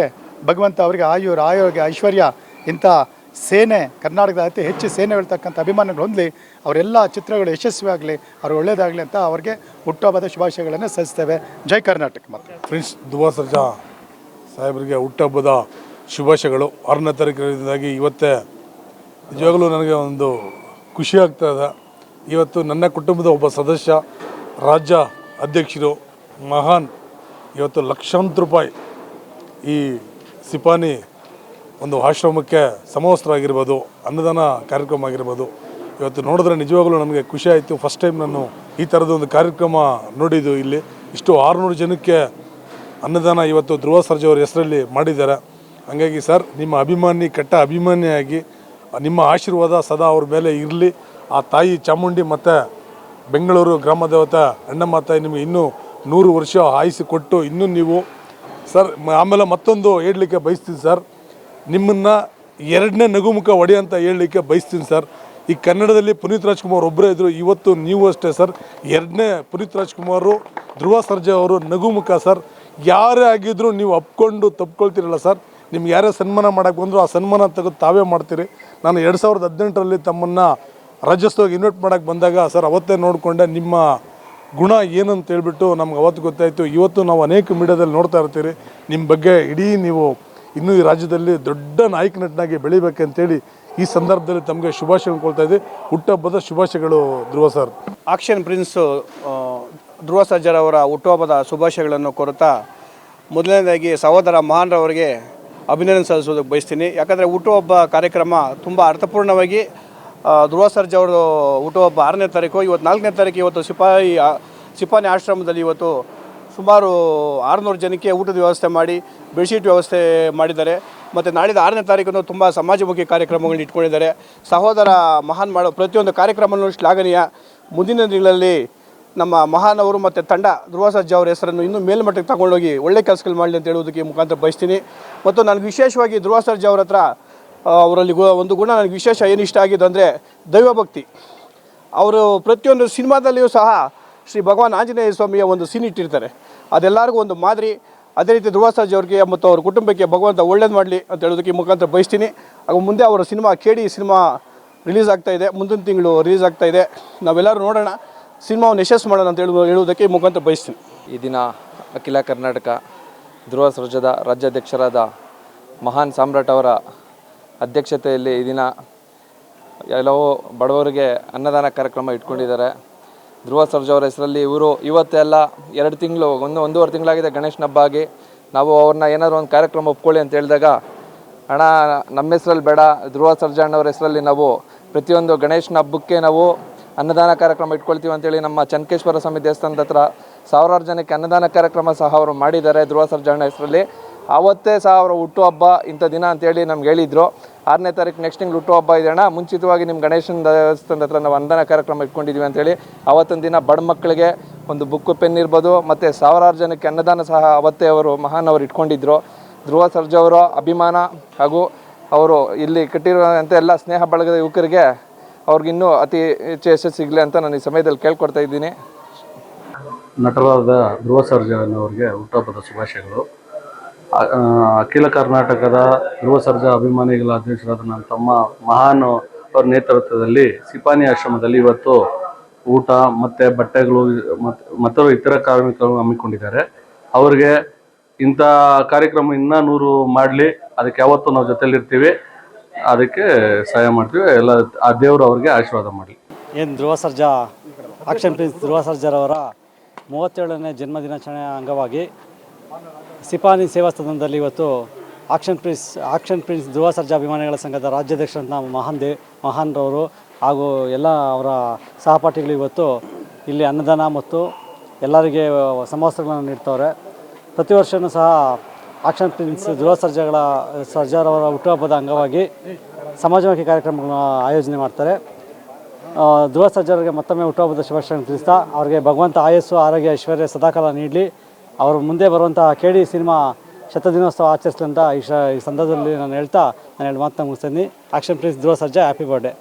ಭಗವಂತ ಅವರಿಗೆ ಆರೋಗ್ಯ ಐಶ್ವರ್ಯ ಇಂಥ ಸೇನೆ, ಕರ್ನಾಟಕದ ಅತಿ ಹೆಚ್ಚು ಸೇನೆ ಹೇಳ್ತಕ್ಕಂಥ ಅಭಿಮಾನಿಗಳು ಹೊಂದಲಿ, ಅವರೆಲ್ಲ ಚಿತ್ರಗಳು ಯಶಸ್ವಿಯಾಗಲಿ, ಅವ್ರು ಒಳ್ಳೆಯದಾಗಲಿ ಅಂತ ಅವ್ರಿಗೆ ಹುಟ್ಟುಹಬ್ಬದ ಶುಭಾಶಯಗಳನ್ನು ಸಲ್ಲಿಸ್ತೇವೆ. ಜೈ ಕರ್ನಾಟಕ. ಮತ್ತು ಫ್ರೆಂಡ್ಸ್, ಧ್ರುವ ಸರ್ಜಾ ಸಾಹೇಬರಿಗೆ ಹುಟ್ಟುಹಬ್ಬದ ಶುಭಾಶಯಗಳು. 6ನೇ ತಾರೀಕಿನಿಂದಾಗಿ ಇವತ್ತೇ ನಿಜವಾಗಲೂ ನನಗೆ ಒಂದು ಖುಷಿ ಆಗ್ತಾ ಇದೆ. ಇವತ್ತು ನನ್ನ ಕುಟುಂಬದ ಒಬ್ಬ ಸದಸ್ಯ, ರಾಜ್ಯ ಅಧ್ಯಕ್ಷರು, ಮಹಾನ್, ಇವತ್ತು ಲಕ್ಷಾಂತರ ರೂಪಾಯಿ ಈ ಸಿಪಾನಿ ಒಂದು ಆಶ್ರಮಕ್ಕೆ ಸಮವಸ್ತ್ರರಾಗಿರ್ಬೋದು, ಅನ್ನದಾನ ಕಾರ್ಯಕ್ರಮ ಆಗಿರ್ಬೋದು, ಇವತ್ತು ನೋಡಿದ್ರೆ ನಿಜವಾಗಲೂ ನನಗೆ ಖುಷಿ ಆಯಿತು. ಫಸ್ಟ್ ಟೈಮ್ ನಾನು ಈ ಥರದ ಒಂದು ಕಾರ್ಯಕ್ರಮ ನೋಡಿದ್ದು. ಇಲ್ಲಿ ಇಷ್ಟು 600 ಜನಕ್ಕೆ ಅನ್ನದಾನ ಇವತ್ತು ಧ್ರುವ ಸರ್ಜಾ ಅವರ ಹೆಸರಲ್ಲಿ ಮಾಡಿದ್ದಾರೆ. ಹಾಗಾಗಿ ಸರ್, ನಿಮ್ಮ ಅಭಿಮಾನಿ, ಕೆಟ್ಟ ಅಭಿಮಾನಿಯಾಗಿ ನಿಮ್ಮ ಆಶೀರ್ವಾದ ಸದಾ ಅವ್ರ ಮೇಲೆ ಇರಲಿ. ಆ ತಾಯಿ ಚಾಮುಂಡಿ ಮತ್ತು ಬೆಂಗಳೂರು ಗ್ರಾಮ ದೇವತೆ ಅಣ್ಣಮ್ಮ ತಾಯಿ ನಿಮಗೆ ಇನ್ನೂ 100 ವರ್ಷ ಆಯುಸ್ಸು ಕೊಟ್ಟು ಇನ್ನೂ ನೀವು ಸರ್. ಆಮೇಲೆ ಮತ್ತೊಂದು ಹೇಳಲಿಕ್ಕೆ ಬಯಸ್ತೀನಿ ಸರ್, ನಿಮ್ಮನ್ನು 2ನೇ ನಗುಮುಖ ಹೊಡೆಯಂತ ಹೇಳಲಿಕ್ಕೆ ಬಯಸ್ತೀನಿ ಸರ್. ಈ ಕನ್ನಡದಲ್ಲಿ ಪುನೀತ್ ರಾಜ್ಕುಮಾರ್ ಒಬ್ಬರೇ ಇದ್ದರು, ಇವತ್ತು ನೀವು ಅಷ್ಟೇ ಸರ್. ಎರಡನೇ ಪುನೀತ್ ರಾಜ್ಕುಮಾರು, ಧ್ರುವ ಸರ್ಜಾ ಅವರು ನಗುಮುಖ ಸರ್. ಯಾರೇ ಆಗಿದ್ದರೂ ನೀವು ಅಪ್ಕೊಂಡು ತಪ್ಕೊಳ್ತೀರಲ್ಲ ಸರ್. ನಿಮ್ಗೆ ಯಾರೇ ಸನ್ಮಾನ ಮಾಡೋಕ್ಕೆ ಬಂದರೂ ಆ ಸನ್ಮಾನ ತೆಗೆದು ತಾವೇ ಮಾಡ್ತೀರಿ. ನಾನು 2018ರಲ್ಲಿ ತಮ್ಮನ್ನು ರಾಜ್ಯೋತ್ಸವಕ್ಕೆ ಇನ್ವೈಟ್ ಮಾಡೋಕ್ಕೆ ಬಂದಾಗ ಸರ್ ಅವತ್ತೇ ನೋಡಿಕೊಂಡೆ ನಿಮ್ಮ ಗುಣ ಏನಂತ ಹೇಳ್ಬಿಟ್ಟು ನಮ್ಗೆ ಅವತ್ತು ಗೊತ್ತಾಯಿತು. ಇವತ್ತು ನಾವು ಅನೇಕ ಮೀಡಿಯಾದಲ್ಲಿ ನೋಡ್ತಾ ಇರ್ತೀರಿ ನಿಮ್ಮ ಬಗ್ಗೆ. ಇಡೀ ನೀವು ಇನ್ನೂ ಈ ರಾಜ್ಯದಲ್ಲಿ ದೊಡ್ಡ ನಾಯಕ ನಟನಾಗಿ ಬೆಳಿಬೇಕಂತೇಳಿ ಈ ಸಂದರ್ಭದಲ್ಲಿ ತಮಗೆ ಶುಭಾಶಯ ಕೊಡ್ತಾ ಇದ್ದೀವಿ. ಹುಟ್ಟುಹಬ್ಬದ ಶುಭಾಶಯಗಳು ಧ್ರುವ sir. Action prince Dhruva Sarja ಅವರ ಹುಟ್ಟುಹಬ್ಬದ ಶುಭಾಶಯಗಳನ್ನು ಕೋರುತ್ತಾ ಮೊದಲನೇದಾಗಿ ಸಹೋದರ ಮಹಾನ್ರವರಿಗೆ ಅಭಿನಂದನೆ ಸಲ್ಲಿಸೋದಕ್ಕೆ ಬಯಸ್ತೀನಿ. ಯಾಕಂದರೆ ಹುಟ್ಟುಹಬ್ಬ ಕಾರ್ಯಕ್ರಮ ತುಂಬ ಅರ್ಥಪೂರ್ಣವಾಗಿ ಧ್ರುವ ಸರ್ಜಾ ಅವರು ಹುಟ್ಟುಹಬ್ಬ 6ನೇ ತಾರೀಕು, ಇವತ್ತು 4ನೇ ತಾರೀಕು. ಇವತ್ತು ಸಿಪಾನಿ ಆಶ್ರಮದಲ್ಲಿ ಇವತ್ತು ಸುಮಾರು 600 ಜನಕ್ಕೆ ಊಟದ ವ್ಯವಸ್ಥೆ ಮಾಡಿ ಬೆಡ್ಶೀಟ್ ವ್ಯವಸ್ಥೆ ಮಾಡಿದ್ದಾರೆ. ಮತ್ತು ನಾಳಿದ್ದು 6ನೇ ತಾರೀಕು ತುಂಬ ಸಮಾಜಮುಖಿ ಕಾರ್ಯಕ್ರಮಗಳನ್ನ ಇಟ್ಕೊಂಡಿದ್ದಾರೆ. ಸಹೋದರ ಮಹಾನ್ ಮಾಡೋ ಪ್ರತಿಯೊಂದು ಕಾರ್ಯಕ್ರಮವೂ ಶ್ಲಾಘನೀಯ. ಮುಂದಿನ ದಿನಗಳಲ್ಲಿ ನಮ್ಮ ಮಹಾನ್ ಅವರು ಮತ್ತು ತಂಡ ಧ್ರುವ ಸರ್ಜಾ ಅವರ ಹೆಸರನ್ನು ಇನ್ನೂ ಮೇಲ್ಮಟ್ಟಕ್ಕೆ ತಗೊಂಡೋಗಿ ಒಳ್ಳೆ ಕೆಲಸಗಳು ಮಾಡಲಿ ಅಂತ ಹೇಳೋದಕ್ಕೆ ಮುಖಾಂತರ ಬಯಸ್ತೀನಿ. ಮತ್ತು ನನಗೆ ವಿಶೇಷವಾಗಿ ಧ್ರುವ ಸರ್ಜಾ ಅವರ ಹತ್ರ ಅವರಲ್ಲಿ ಒಂದು ಗುಣ ನನಗೆ ವಿಶೇಷ ಏನು ಇಷ್ಟ ಆಗಿದ್ದು ಅಂದರೆ ದೈವಭಕ್ತಿ. ಅವರು ಪ್ರತಿಯೊಂದು ಸಿನಿಮಾದಲ್ಲಿಯೂ ಸಹ ಶ್ರೀ ಭಗವಾನ್ ಆಂಜನೇಯ ಸ್ವಾಮಿಯ ಒಂದು ಸೀನ್ ಇಟ್ಟಿರ್ತಾರೆ. ಅದೆಲ್ಲರಿಗೂ ಒಂದು ಮಾದರಿ. ಅದೇ ರೀತಿ ಧ್ರುವ ಸರ್ಜಾ ಅವ್ರಿಗೆ ಮತ್ತು ಅವ್ರ ಕುಟುಂಬಕ್ಕೆ ಭಗವಂತ ಒಳ್ಳೇದು ಮಾಡಲಿ ಅಂತ ಹೇಳೋದಕ್ಕೆ ಮುಖಾಂತರ ಬಯಸ್ತೀನಿ. ಹಾಗೂ ಮುಂದೆ ಅವರ ಸಿನಿಮಾ KD ಸಿನಿಮಾ ರಿಲೀಸ್ ಆಗ್ತಾಯಿದೆ, ಮುಂದಿನ ತಿಂಗಳು ರಿಲೀಸ್ ಆಗ್ತಾಯಿದೆ. ನಾವೆಲ್ಲರೂ ನೋಡೋಣ, ಸಿನಿಮಾವನ್ನು ಯಶಸ್ಸು ಮಾಡೋಣ ಅಂತ ಹೇಳುವುದಕ್ಕೆ ಮುಖಾಂತರ ಬಯಸ್ತೀನಿ. ಈ ದಿನ ಅಖಿಲ ಕರ್ನಾಟಕ ಧ್ರುವ ಸರ್ಜಾದ ರಾಜ್ಯಾಧ್ಯಕ್ಷರಾದ ಮಹಾನ್ ಸಾಮ್ರಾಟ್ ಅವರ ಅಧ್ಯಕ್ಷತೆಯಲ್ಲಿ ಈ ದಿನ ಎಲ್ಲವೂ ಬಡವರಿಗೆ ಅನ್ನದಾನ ಕಾರ್ಯಕ್ರಮ ಇಟ್ಕೊಂಡಿದ್ದಾರೆ. ಧ್ರುವ ಸರ್ಜಾ ಅವರ ಹೆಸರಲ್ಲಿ ಇವರು ಇವತ್ತೆಲ್ಲ 2 ತಿಂಗಳು ಒಂದೂವರೆ ತಿಂಗಳಾಗಿದೆ ಗಣೇಶನ ಹಬ್ಬ ಆಗಿ. ನಾವು ಅವ್ರನ್ನ ಏನಾದರೂ ಒಂದು ಕಾರ್ಯಕ್ರಮ ಒಪ್ಕೊಳ್ಳಿ ಅಂತ ಹೇಳಿದಾಗ, ಅಣ್ಣ ನಮ್ಮ ಹೆಸರಲ್ಲಿ ಬೇಡ, ಧ್ರುವ ಸರ್ಜಾ ಅಣ್ಣವ್ರ ಹೆಸರಲ್ಲಿ ನಾವು ಪ್ರತಿಯೊಂದು ಗಣೇಶನ ಹಬ್ಬಕ್ಕೆ ನಾವು ಅನ್ನದಾನ ಕಾರ್ಯಕ್ರಮ ಇಟ್ಕೊಳ್ತೀವಿ ಅಂತೇಳಿ ನಮ್ಮ ಚನ್ನಕೇಶ್ವರ ಸ್ವಾಮಿ ದೇವಸ್ಥಾನದ ಹತ್ರ 1000 ಜನಕ್ಕೆ ಅನ್ನದಾನ ಕಾರ್ಯಕ್ರಮ ಸಹ ಅವರು ಮಾಡಿದ್ದಾರೆ ಧ್ರುವ ಸರ್ಜಾ ಅಣ್ಣ ಹೆಸರಲ್ಲಿ. ಆವತ್ತೇ ಸಹ ಅವರ ಹುಟ್ಟುಹಬ್ಬ ಇಂಥ ದಿನ ಅಂತೇಳಿ ನಮ್ಗೆ ಹೇಳಿದರು. 6ನೇ ತಾರೀಕು ನೆಕ್ಸ್ಟ್ ತಿಂಗಳು ಹುಟ್ಟುಹಬ್ಬ ಇದೆ ಅಣ್ಣ, ಮುಂಚಿತವಾಗಿ ನಿಮ್ಮ ಗಣೇಶನ ದೇವಸ್ಥಾನದ ಹತ್ರ ನಾವು ಅನ್ನದಾನ ಕಾರ್ಯಕ್ರಮ ಇಟ್ಕೊಂಡಿದ್ದೀವಿ ಅಂತೇಳಿ ಆವತ್ತಿನ ದಿನ ಬಡ ಮಕ್ಕಳಿಗೆ ಒಂದು ಬುಕ್ಕು ಪೆನ್ ಇರ್ಬೋದು ಮತ್ತು 1000 ಜನಕ್ಕೆ ಅನ್ನದಾನ ಸಹ ಅವತ್ತೇ ಅವರು ಮಹಾನ್ ಅವರು ಇಟ್ಕೊಂಡಿದ್ರು. ಧ್ರುವ ಸರ್ಜಾ ಅವರ ಅಭಿಮಾನ ಹಾಗೂ ಅವರು ಇಲ್ಲಿ ಕಟ್ಟಿರುವಂಥ ಎಲ್ಲ ಸ್ನೇಹ ಬಳಗದ ಯುವಕರಿಗೆ ಅವ್ರಿಗಿನ್ನೂ ಅತಿ ಹೆಚ್ಚು ಯಶಸ್ಸು ಸಿಗಲಿ ಅಂತ ನಾನು ಈ ಸಮಯದಲ್ಲಿ ಕೇಳ್ಕೊಡ್ತಾ ಇದ್ದೀನಿ. ನಟರಾದ ಧ್ರುವ ಸರ್ಜಾ ಅವರಿಗೆ ಹುಟ್ಟುಹಬ್ಬದ ಶುಭಾಶಯಗಳು. ಅಖಿಲ ಕರ್ನಾಟಕದ ಧ್ರುವ ಸರ್ಜಾ ಅಭಿಮಾನಿಗಳ ಅಧ್ಯಕ್ಷರಾದ ನನ್ನ ತಮ್ಮ ಮಹಾನ್ ಅವರ ನೇತೃತ್ವದಲ್ಲಿ ಸಿಪಾನಿ ಆಶ್ರಮದಲ್ಲಿ ಇವತ್ತು ಊಟ ಮತ್ತು ಬಟ್ಟೆಗಳು ಮತ್ತು ಇತರ ಕಾರ್ಮಿಕರು ಹಮ್ಮಿಕೊಂಡಿದ್ದಾರೆ. ಅವರಿಗೆ ಇಂಥ ಕಾರ್ಯಕ್ರಮ ಇನ್ನೂ 100 ಮಾಡಲಿ, ಅದಕ್ಕೆ ಯಾವತ್ತೂ ನಾವು ಜೊತೆಲಿರ್ತೀವಿ, ಅದಕ್ಕೆ ಸಹಾಯ ಮಾಡ್ತೀವಿ. ಎಲ್ಲ ಆ ದೇವರು ಅವ್ರಿಗೆ ಆಶೀರ್ವಾದ ಮಾಡಲಿ. ಏನು ಧ್ರುವ ಸರ್ಜಾ ಆಕ್ಷನ್ ಪ್ರಿನ್ಸ್ ಧ್ರುವ ಸರ್ಜಾರವರ 37ನೇ ಜನ್ಮದಿನಾಚರಣೆಯ ಅಂಗವಾಗಿ ಸಿಪಾನಿ ಸೇವಾ ಸದನದಲ್ಲಿ ಇವತ್ತು ಆಕ್ಷನ್ ಪ್ರಿನ್ಸ್ ಧ್ರುವ ಸರ್ಜಾ ಅಭಿಮಾನಿಗಳ ಸಂಘದ ರಾಜ್ಯಾಧ್ಯಕ್ಷರಂತ ಮಹಾನ್ರವರು ಹಾಗೂ ಎಲ್ಲ ಅವರ ಸಹಪಾಠಿಗಳು ಇವತ್ತು ಇಲ್ಲಿ ಅನ್ನದಾನ ಮತ್ತು ಎಲ್ಲರಿಗೆ ಸಮವಸ್ತ್ರಗಳನ್ನು ನೀಡ್ತವ್ರೆ. ಪ್ರತಿ ವರ್ಷವೂ ಸಹ ಆಕ್ಷನ್ ಪ್ರಿನ್ಸ್ ಧ್ರುವ ಸರ್ಜಾರವರ ಹುಟ್ಟುಹಬ್ಬದ ಅಂಗವಾಗಿ ಸಮಾಜಮುಖಿ ಕಾರ್ಯಕ್ರಮಗಳನ್ನು ಆಯೋಜನೆ ಮಾಡ್ತಾರೆ. ಧ್ರುವ ಸರ್ಜಾರಿಗೆ ಮತ್ತೊಮ್ಮೆ ಹುಟ್ಟುಹಬ್ಬದ ಶುಭಾಶಯಗಳನ್ನು ತಿಳಿಸ್ತಾ ಅವರಿಗೆ ಭಗವಂತ ಆಯಸ್ಸು ಆರೋಗ್ಯ ಐಶ್ವರ್ಯ ಸದಾಕಾಲ ನೀಡಲಿ. ಅವರು ಮುಂದೆ ಬರುವಂಥ KD ಸಿನಿಮಾ ಶತದಿನೋತ್ಸವ ಆಚರಿಸಲಿ ಅಂತ ಈ ಸಂದರ್ಭದಲ್ಲಿ ನಾನು ಹೇಳ್ತಾ ನಾನು 2 ಮಾತನ್ನ ಮುಗಿಸ್ತೀನಿ. Action prince Dhruva Sarja, happy birthday.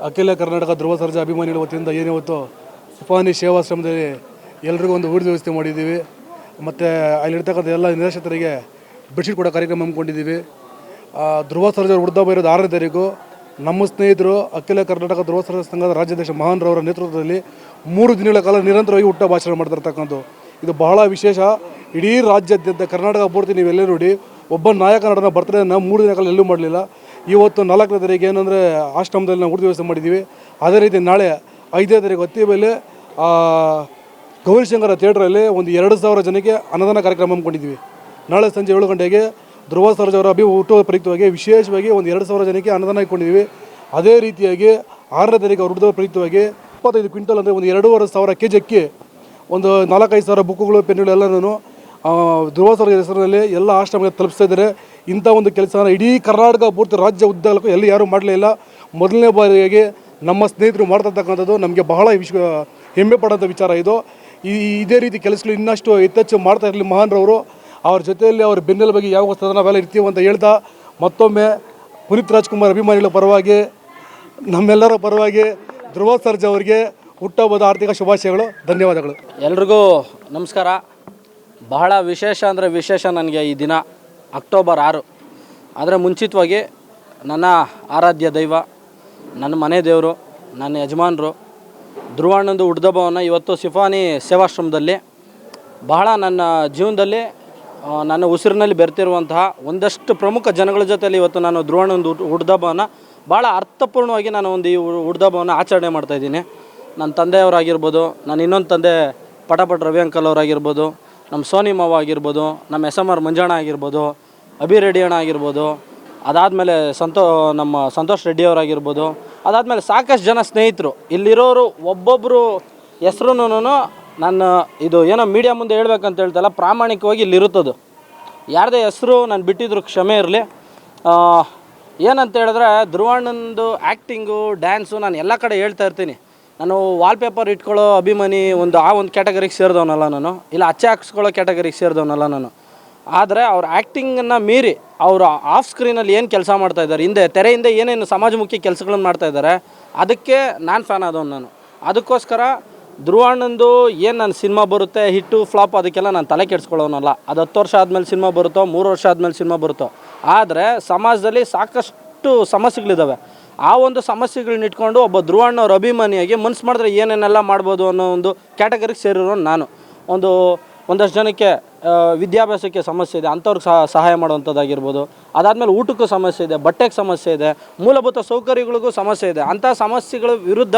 ಅಖಿಲ ಕರ್ನಾಟಕ ಧ್ರುವ ಸರ್ಜಾ ಅಭಿಮಾನಿಗಳ ವತಿಯಿಂದ ಏನಿವತ್ತು ಸಿಪಾನಿ ಸೇವಾಶ್ರಮದಲ್ಲಿ ಎಲ್ರಿಗೂ ಒಂದು ಊಟದ ವ್ಯವಸ್ಥೆ ಮಾಡಿದ್ದೀವಿ. ಮತ್ತು ಅಲ್ಲಿರ್ತಕ್ಕಂಥ ಎಲ್ಲ ನಿರಾಶ್ರಿತರಿಗೆ ಬೆಡ್ಶೀಟ್ ಕೊಡೋ ಕಾರ್ಯಕ್ರಮ ಹಮ್ಮಿಕೊಂಡಿದ್ದೀವಿ. ಧ್ರುವ ಸರ್ಜಾ ಹುಟ್ಟುಹಬ್ಬ ಇರೋದು 6ನೇ ತಾರೀಕು. ನಮ್ಮ ಸ್ನೇಹಿತರು ಅಖಿಲ ಕರ್ನಾಟಕ ಧ್ರುವ ಸರ್ಜಾ ಸಂಘದ ರಾಜ್ಯಾಧ್ಯಕ್ಷ ಮಹಾನ್ರವರ ನೇತೃತ್ವದಲ್ಲಿ 3 ದಿನಗಳ ಕಾಲ ನಿರಂತರವಾಗಿ ಹುಟ್ಟುಹಬ್ಬ ಆಚರಣೆ ಮಾಡ್ತಿರ್ತಕ್ಕಂಥದ್ದು. ಇದು ಬಹಳ ವಿಶೇಷ. ಇಡೀ ರಾಜ್ಯಾದ್ಯಂತ ಕರ್ನಾಟಕ ಪೂರ್ತಿ ನೀವೆಲ್ಲೇ ನೋಡಿ ಒಬ್ಬ ನಾಯಕ ನಟನ ಬರ್ತ್ಡೇನ 3 ದಿನ ಕಾಲ ಎಲ್ಲೂ ಮಾಡಲಿಲ್ಲ. ಇವತ್ತು 4ನೇ ತಾರೀಕು ಏನಂದರೆ ಆಶ್ರಮದಲ್ಲಿ ನಾವು ಊಟದ ವ್ಯವಸ್ಥೆ ಮಾಡಿದ್ದೀವಿ. ಅದೇ ರೀತಿ ನಾಳೆ 5ನೇ ತಾರೀಕು ಅತ್ತಿಬೇಲೆ ಗೌರಿಶಂಕರ ಥಿಯೇಟ್ರಲ್ಲಿ ಒಂದು 2000 ಜನಕ್ಕೆ ಅನ್ನದಾನ ಕಾರ್ಯಕ್ರಮ ಹಮ್ಮಿಕೊಂಡಿದ್ದೀವಿ. ನಾಳೆ ಸಂಜೆ 7 ಗಂಟೆಗೆ ಧ್ರುವ ಸರ್ಜಾ ಅವರ ಹುಟ್ಟುಹಬ್ಬ ಪ್ರಯುಕ್ತವಾಗಿ ವಿಶೇಷವಾಗಿ ಒಂದು 2000 ಜನಕ್ಕೆ ಅನ್ನದಾನ ಇಟ್ಕೊಂಡಿದ್ದೀವಿ. ಅದೇ ರೀತಿಯಾಗಿ 6ನೇ ತಾರೀಕು ಅವ್ರ ಹುಟ್ಟುಹಬ್ಬ ಪ್ರಯುಕ್ತವಾಗಿ 25 ಕ್ವಿಂಟಲ್ ಅಂದರೆ ಒಂದು 2,500 kg ಅಕ್ಕಿ, ಒಂದು 4-5 ಸಾವಿರ ಬುಕ್ಕುಗಳು ಪೆನ್ನುಗಳು ಎಲ್ಲನೂ ಧ್ರುವ ಸರ್ಜಾ ಹೆಸರಿನಲ್ಲಿ ಎಲ್ಲ ಆಶ್ರಮಕ್ಕೆ ತಲುಪಿಸ್ತಾ ಇದ್ದಾರೆ. ಇಂಥ ಒಂದು ಕೆಲಸನ ಇಡೀ ಕರ್ನಾಟಕ ಪೂರ್ತಿ ರಾಜ್ಯ ಉದ್ದಕ್ಕೂ ಎಲ್ಲಿ ಯಾರೂ ಮಾಡಲೇ ಇಲ್ಲ. ಮೊದಲನೇ ಬಾರಿಯಾಗಿ ನಮ್ಮ ಸ್ನೇಹಿತರು ಮಾಡ್ತಿರ್ತಕ್ಕಂಥದ್ದು ನಮಗೆ ಬಹಳ ಹೆಮ್ಮೆ ಪಡೋಂಥ ವಿಚಾರ ಇದು. ಇದೇ ರೀತಿ ಕೆಲಸಗಳು ಇನ್ನಷ್ಟು ಹೆಚ್ಚೆಚ್ಚು ಮಾಡ್ತಾ ಇರಲಿ ಮಹಾನ್ರವರು. ಅವ್ರ ಜೊತೆಯಲ್ಲಿ ಅವ್ರ ಬೆನ್ನೆಲ ಬಗ್ಗೆ ಯಾವ ನಾವೆಲ್ಲ ಇರ್ತೀವಿ ಅಂತ ಹೇಳ್ತಾ ಮತ್ತೊಮ್ಮೆ ಪುನೀತ್ ರಾಜ್ಕುಮಾರ್ ಅಭಿಮಾನಿಗಳ ಪರವಾಗಿ ನಮ್ಮೆಲ್ಲರ ಪರವಾಗಿ ಧ್ರುವ ಸರ್ಜಾ ಅವರಿಗೆ ಹುಟ್ಟುಹಬ್ಬದ ಆರ್ಥಿಕ ಶುಭಾಶಯಗಳು, ಧನ್ಯವಾದಗಳು. ಎಲ್ರಿಗೂ ನಮಸ್ಕಾರ. ಬಹಳ ವಿಶೇಷ ಅಂದರೆ ವಿಶೇಷ ನನಗೆ ಈ ದಿನ ಅಕ್ಟೋಬರ್ 6. ಆದರೆ ಮುಂಚಿತವಾಗಿ ನನ್ನ ಆರಾಧ್ಯ ದೈವ, ನನ್ನ ಮನೆ ದೇವರು, ನನ್ನ ಯಜಮಾನರು ಧ್ರುವಣ್ಣಂದು ಹುಟ್ಟುಹಬ್ಬವನ್ನು ಇವತ್ತು ಸಿಫಾನಿ ಸೇವಾಶ್ರಮದಲ್ಲಿ ಬಹಳ ನನ್ನ ಜೀವನದಲ್ಲಿ ನನ್ನ ಉಸಿರಿನಲ್ಲಿ ಬೆರೆತಿರುವಂತಹ ಒಂದಷ್ಟು ಪ್ರಮುಖ ಜನಗಳ ಜೊತೆಯಲ್ಲಿ ಇವತ್ತು ನಾನು ಧ್ರುವಣ್ಣಂದು ಹುಟ್ಟುಹಬ್ಬವನ್ನು ಭಾಳ ಅರ್ಥಪೂರ್ಣವಾಗಿ ನಾನು ಒಂದು ಈ ಹುಟ್ಟುಹಬ್ಬವನ್ನು ಆಚರಣೆ ಮಾಡ್ತಾಯಿದ್ದೀನಿ. ನನ್ನ ತಂದೆಯವರಾಗಿರ್ಬೋದು, ನನ್ನ ಇನ್ನೊಂದು ತಂದೆ ಪಟಾಪಟ್ ರವಿ ಅಂಕಲ್ ಅವರಾಗಿರ್ಬೋದು, ನಮ್ಮ ಸೋನಿ ಮಾವ ಆಗಿರ್ಬೋದು, ನಮ್ಮ SMR ಮಂಜಣ್ಣ ಆಗಿರ್ಬೋದು, ಅಭಿ ರೆಡ್ಡಿ ಅಣ್ಣ ಆಗಿರ್ಬೋದು, ಅದಾದಮೇಲೆ ನಮ್ಮ ಸಂತೋಷ್ ರೆಡ್ಡಿ ಅವರಾಗಿರ್ಬೋದು, ಅದಾದಮೇಲೆ ಸಾಕಷ್ಟು ಜನ ಸ್ನೇಹಿತರು ಇಲ್ಲಿರೋರು ಒಬ್ಬೊಬ್ಬರು ಹೆಸ್ರು ನಾನು ಇದು ಏನೋ ಮೀಡಿಯಾ ಮುಂದೆ ಹೇಳ್ಬೇಕಂತ ಹೇಳ್ತಲ್ಲ, ಪ್ರಾಮಾಣಿಕವಾಗಿ ಇಲ್ಲಿರುತ್ತದು. ಯಾರದೇ ಹೆಸರು ನಾನು ಬಿಟ್ಟಿದ್ರು ಕ್ಷಮೆ ಇರಲಿ. ಏನಂತ ಹೇಳಿದ್ರೆ ಧ್ರುವಣ್ಣಂದು ಆ್ಯಕ್ಟಿಂಗು, ಡ್ಯಾನ್ಸು ನಾನು ಎಲ್ಲ ಕಡೆ ಹೇಳ್ತಾ ಇರ್ತೀನಿ. ನಾನು ವಾಲ್ಪೇಪರ್ ಇಟ್ಕೊಳ್ಳೋ ಅಭಿಮಾನಿ ಒಂದು ಕ್ಯಾಟಗರಿಗೆ ಸೇರಿದವನಲ್ಲ ನಾನು, ಇಲ್ಲ ಅಚ್ಚೆ ಹಾಕ್ಸ್ಕೊಳ್ಳೋ ಕ್ಯಾಟಗರಿಗೆ ಸೇರಿದವನಲ್ಲ ನಾನು. ಆದರೆ ಅವ್ರ ಆ್ಯಕ್ಟಿಂಗನ್ನು ಮೀರಿ ಅವರು ಆಫ್ ಸ್ಕ್ರೀನಲ್ಲಿ ಏನು ಕೆಲಸ ಮಾಡ್ತಾಯಿದ್ದಾರೆ, ಹಿಂದೆ ತೆರೆಯಿಂದ ಏನೇನು ಸಮಾಜಮುಖಿ ಕೆಲಸಗಳನ್ನು ಮಾಡ್ತಾಯಿದ್ದಾರೆ, ಅದಕ್ಕೆ ನಾನು ಫ್ಯಾನ್ ಆದವನು ನಾನು. ಅದಕ್ಕೋಸ್ಕರ ಧ್ರುವಣ್ಣಂದು ಏನು ನನ್ನ ಸಿನಿಮಾ ಬರುತ್ತೆ ಹಿಟ್ಟು ಫ್ಲಾಪ್ ಅದಕ್ಕೆಲ್ಲ ನಾನು ತಲೆ ಕೆಡಿಸ್ಕೊಳ್ಳೋನಲ್ಲ. ಅದು 10 ವರ್ಷ ಆದಮೇಲೆ ಸಿನಿಮಾ ಬರುತ್ತೋ, 3 ವರ್ಷ ಆದಮೇಲೆ ಸಿನಿಮಾ ಬರುತ್ತೋ. ಆದರೆ ಸಮಾಜದಲ್ಲಿ ಸಾಕಷ್ಟು ಸಮಸ್ಯೆಗಳಿದ್ದಾವೆ. ಆ ಒಂದು ಸಮಸ್ಯೆಗಳನ್ನ ಇಟ್ಕೊಂಡು ಒಬ್ಬ ಧ್ರುವಣ್ಣವ್ರ ಅಭಿಮಾನಿಯಾಗಿ ಮನ್ಸು ಮಾಡಿದ್ರೆ ಏನೇನೆಲ್ಲ ಮಾಡ್ಬೋದು ಅನ್ನೋ ಒಂದು ಕ್ಯಾಟಗರಿಗೆ ಸೇರಿರೋ ನಾನು. ಒಂದಷ್ಟು ಜನಕ್ಕೆ ವಿದ್ಯಾಭ್ಯಾಸಕ್ಕೆ ಸಮಸ್ಯೆ ಇದೆ, ಅಂಥವ್ರಿಗೆ ಸಹಾಯ ಮಾಡುವಂಥದ್ದಾಗಿರ್ಬೋದು. ಅದಾದಮೇಲೆ ಊಟಕ್ಕೂ ಸಮಸ್ಯೆ ಇದೆ, ಬಟ್ಟೆಗೆ ಸಮಸ್ಯೆ ಇದೆ, ಮೂಲಭೂತ ಸೌಕರ್ಯಗಳಿಗೂ ಸಮಸ್ಯೆ ಇದೆ. ಅಂಥ ಸಮಸ್ಯೆಗಳ ವಿರುದ್ಧ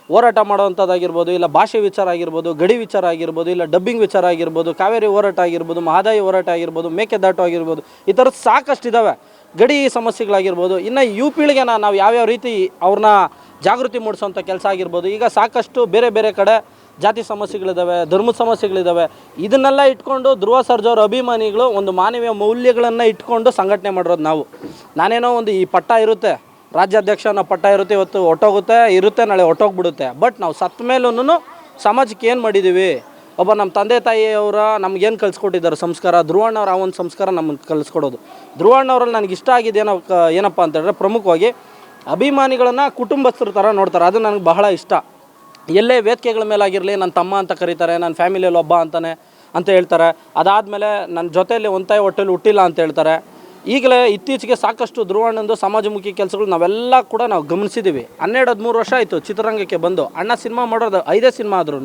ಹೋರಾಟ ಮಾಡೋವಂಥದ್ದಾಗಿರ್ಬೋದು, ಇಲ್ಲ ಭಾಷೆ ವಿಚಾರ ಆಗಿರ್ಬೋದು, ಗಡಿ ವಿಚಾರ ಆಗಿರ್ಬೋದು, ಇಲ್ಲ ಡಬ್ಬಿಂಗ್ ವಿಚಾರ ಆಗಿರ್ಬೋದು, ಕಾವೇರಿ ಹೋರಾಟ ಆಗಿರ್ಬೋದು, ಮಹದಾಯಿ ಹೋರಾಟ ಆಗಿರ್ಬೋದು, ಮೇಕೆದಾಟು ಆಗಿರ್ಬೋದು, ಈ ಥರದ್ದು ಸಾಕಷ್ಟು ಇದ್ದಾವೆ. ಗಡಿ ಸಮಸ್ಯೆಗಳಾಗಿರ್ಬೋದು. ಇನ್ನು ಯು ಪೀಳಿಗೆನ ನಾವು ಯಾವ್ಯಾವ ರೀತಿ ಅವ್ರನ್ನ ಜಾಗೃತಿ ಮೂಡಿಸೋಂಥ ಕೆಲಸ ಆಗಿರ್ಬೋದು. ಈಗ ಸಾಕಷ್ಟು ಬೇರೆ ಬೇರೆ ಕಡೆ ಜಾತಿ ಸಮಸ್ಯೆಗಳಿದ್ದಾವೆ, ಧರ್ಮದ ಸಮಸ್ಯೆಗಳಿದ್ದಾವೆ. ಇದನ್ನೆಲ್ಲ ಇಟ್ಕೊಂಡು ಧ್ರುವ ಸರ್ಜಾ ಅವ್ರ ಅಭಿಮಾನಿಗಳು ಒಂದು ಮಾನವೀಯ ಮೌಲ್ಯಗಳನ್ನು ಇಟ್ಕೊಂಡು ಸಂಘಟನೆ ಮಾಡಿರೋದು ನಾವು. ನಾನೇನೋ ಒಂದು ಈ ಪಟ್ಟ ಇರುತ್ತೆ, ರಾಜ್ಯಾಧ್ಯಕ್ಷ ಅನ್ನೋ ಪಟ್ಟ ಇರುತ್ತೆ, ಇವತ್ತು ಇರುತ್ತೆ, ನಾಳೆ ಹೊಟ್ಟೋಗ್ಬಿಡುತ್ತೆ. ಬಟ್ ನಾವು ಸತ್ತ ಮೇಲೂ ಸಮಾಜಕ್ಕೆ ಏನು ಮಾಡಿದ್ದೀವಿ, ಒಬ್ಬ ನಮ್ಮ ತಂದೆ ತಾಯಿಯವರ ನಮಗೇನು ಕಲಿಸ್ಕೊಟ್ಟಿದ್ದಾರೆ ಸಂಸ್ಕಾರ, ಧ್ರುವಣ್ಣವ್ರ ಆ ಒಂದು ಸಂಸ್ಕಾರ ನಮಗೆ ಕಲಿಸ್ಕೊಡೋದು. ಧ್ರುವಣ್ಣವ್ರಲ್ಲಿ ನನಗೆ ಇಷ್ಟ ಆಗಿದೆ ಏನಪ್ಪ ಅಂತ ಹೇಳಿದ್ರೆ, ಪ್ರಮುಖವಾಗಿ ಅಭಿಮಾನಿಗಳನ್ನು ಕುಟುಂಬಸ್ಥರ ಥರ ನೋಡ್ತಾರೆ. ಅದು ನನಗೆ ಬಹಳ ಇಷ್ಟ. ಎಲ್ಲೇ ವೇದಿಕೆಗಳ ಮೇಲಾಗಿರಲಿ ನನ್ನ ತಮ್ಮ ಅಂತ ಕರೀತಾರೆ, ನನ್ನ ಫ್ಯಾಮಿಲಿಯಲ್ಲಿ ಒಬ್ಬ ಅಂತ ಹೇಳ್ತಾರೆ. ಅದಾದಮೇಲೆ ನನ್ನ ಜೊತೆಯಲ್ಲಿ ಒಂತಾಯಿ ಹೊಟ್ಟೆಲಿ ಹುಟ್ಟಿಲ್ಲ ಅಂತ ಹೇಳ್ತಾರೆ. ಈಗಲೇ ಇತ್ತೀಚೆಗೆ ಸಾಕಷ್ಟು ಧ್ರುವಣ್ಣಂದು ಸಮಾಜಮುಖಿ ಕೆಲಸಗಳು ನಾವೆಲ್ಲ ಕೂಡ ನಾವು ಗಮನಿಸಿದ್ದೀವಿ. 12-13 ವರ್ಷ ಆಯಿತು ಚಿತ್ರರಂಗಕ್ಕೆ ಬಂದು. ಅಣ್ಣ ಸಿನಿಮಾ ಮಾಡೋದು 5 ಸಿನಿಮಾ ಆದ್ರೂ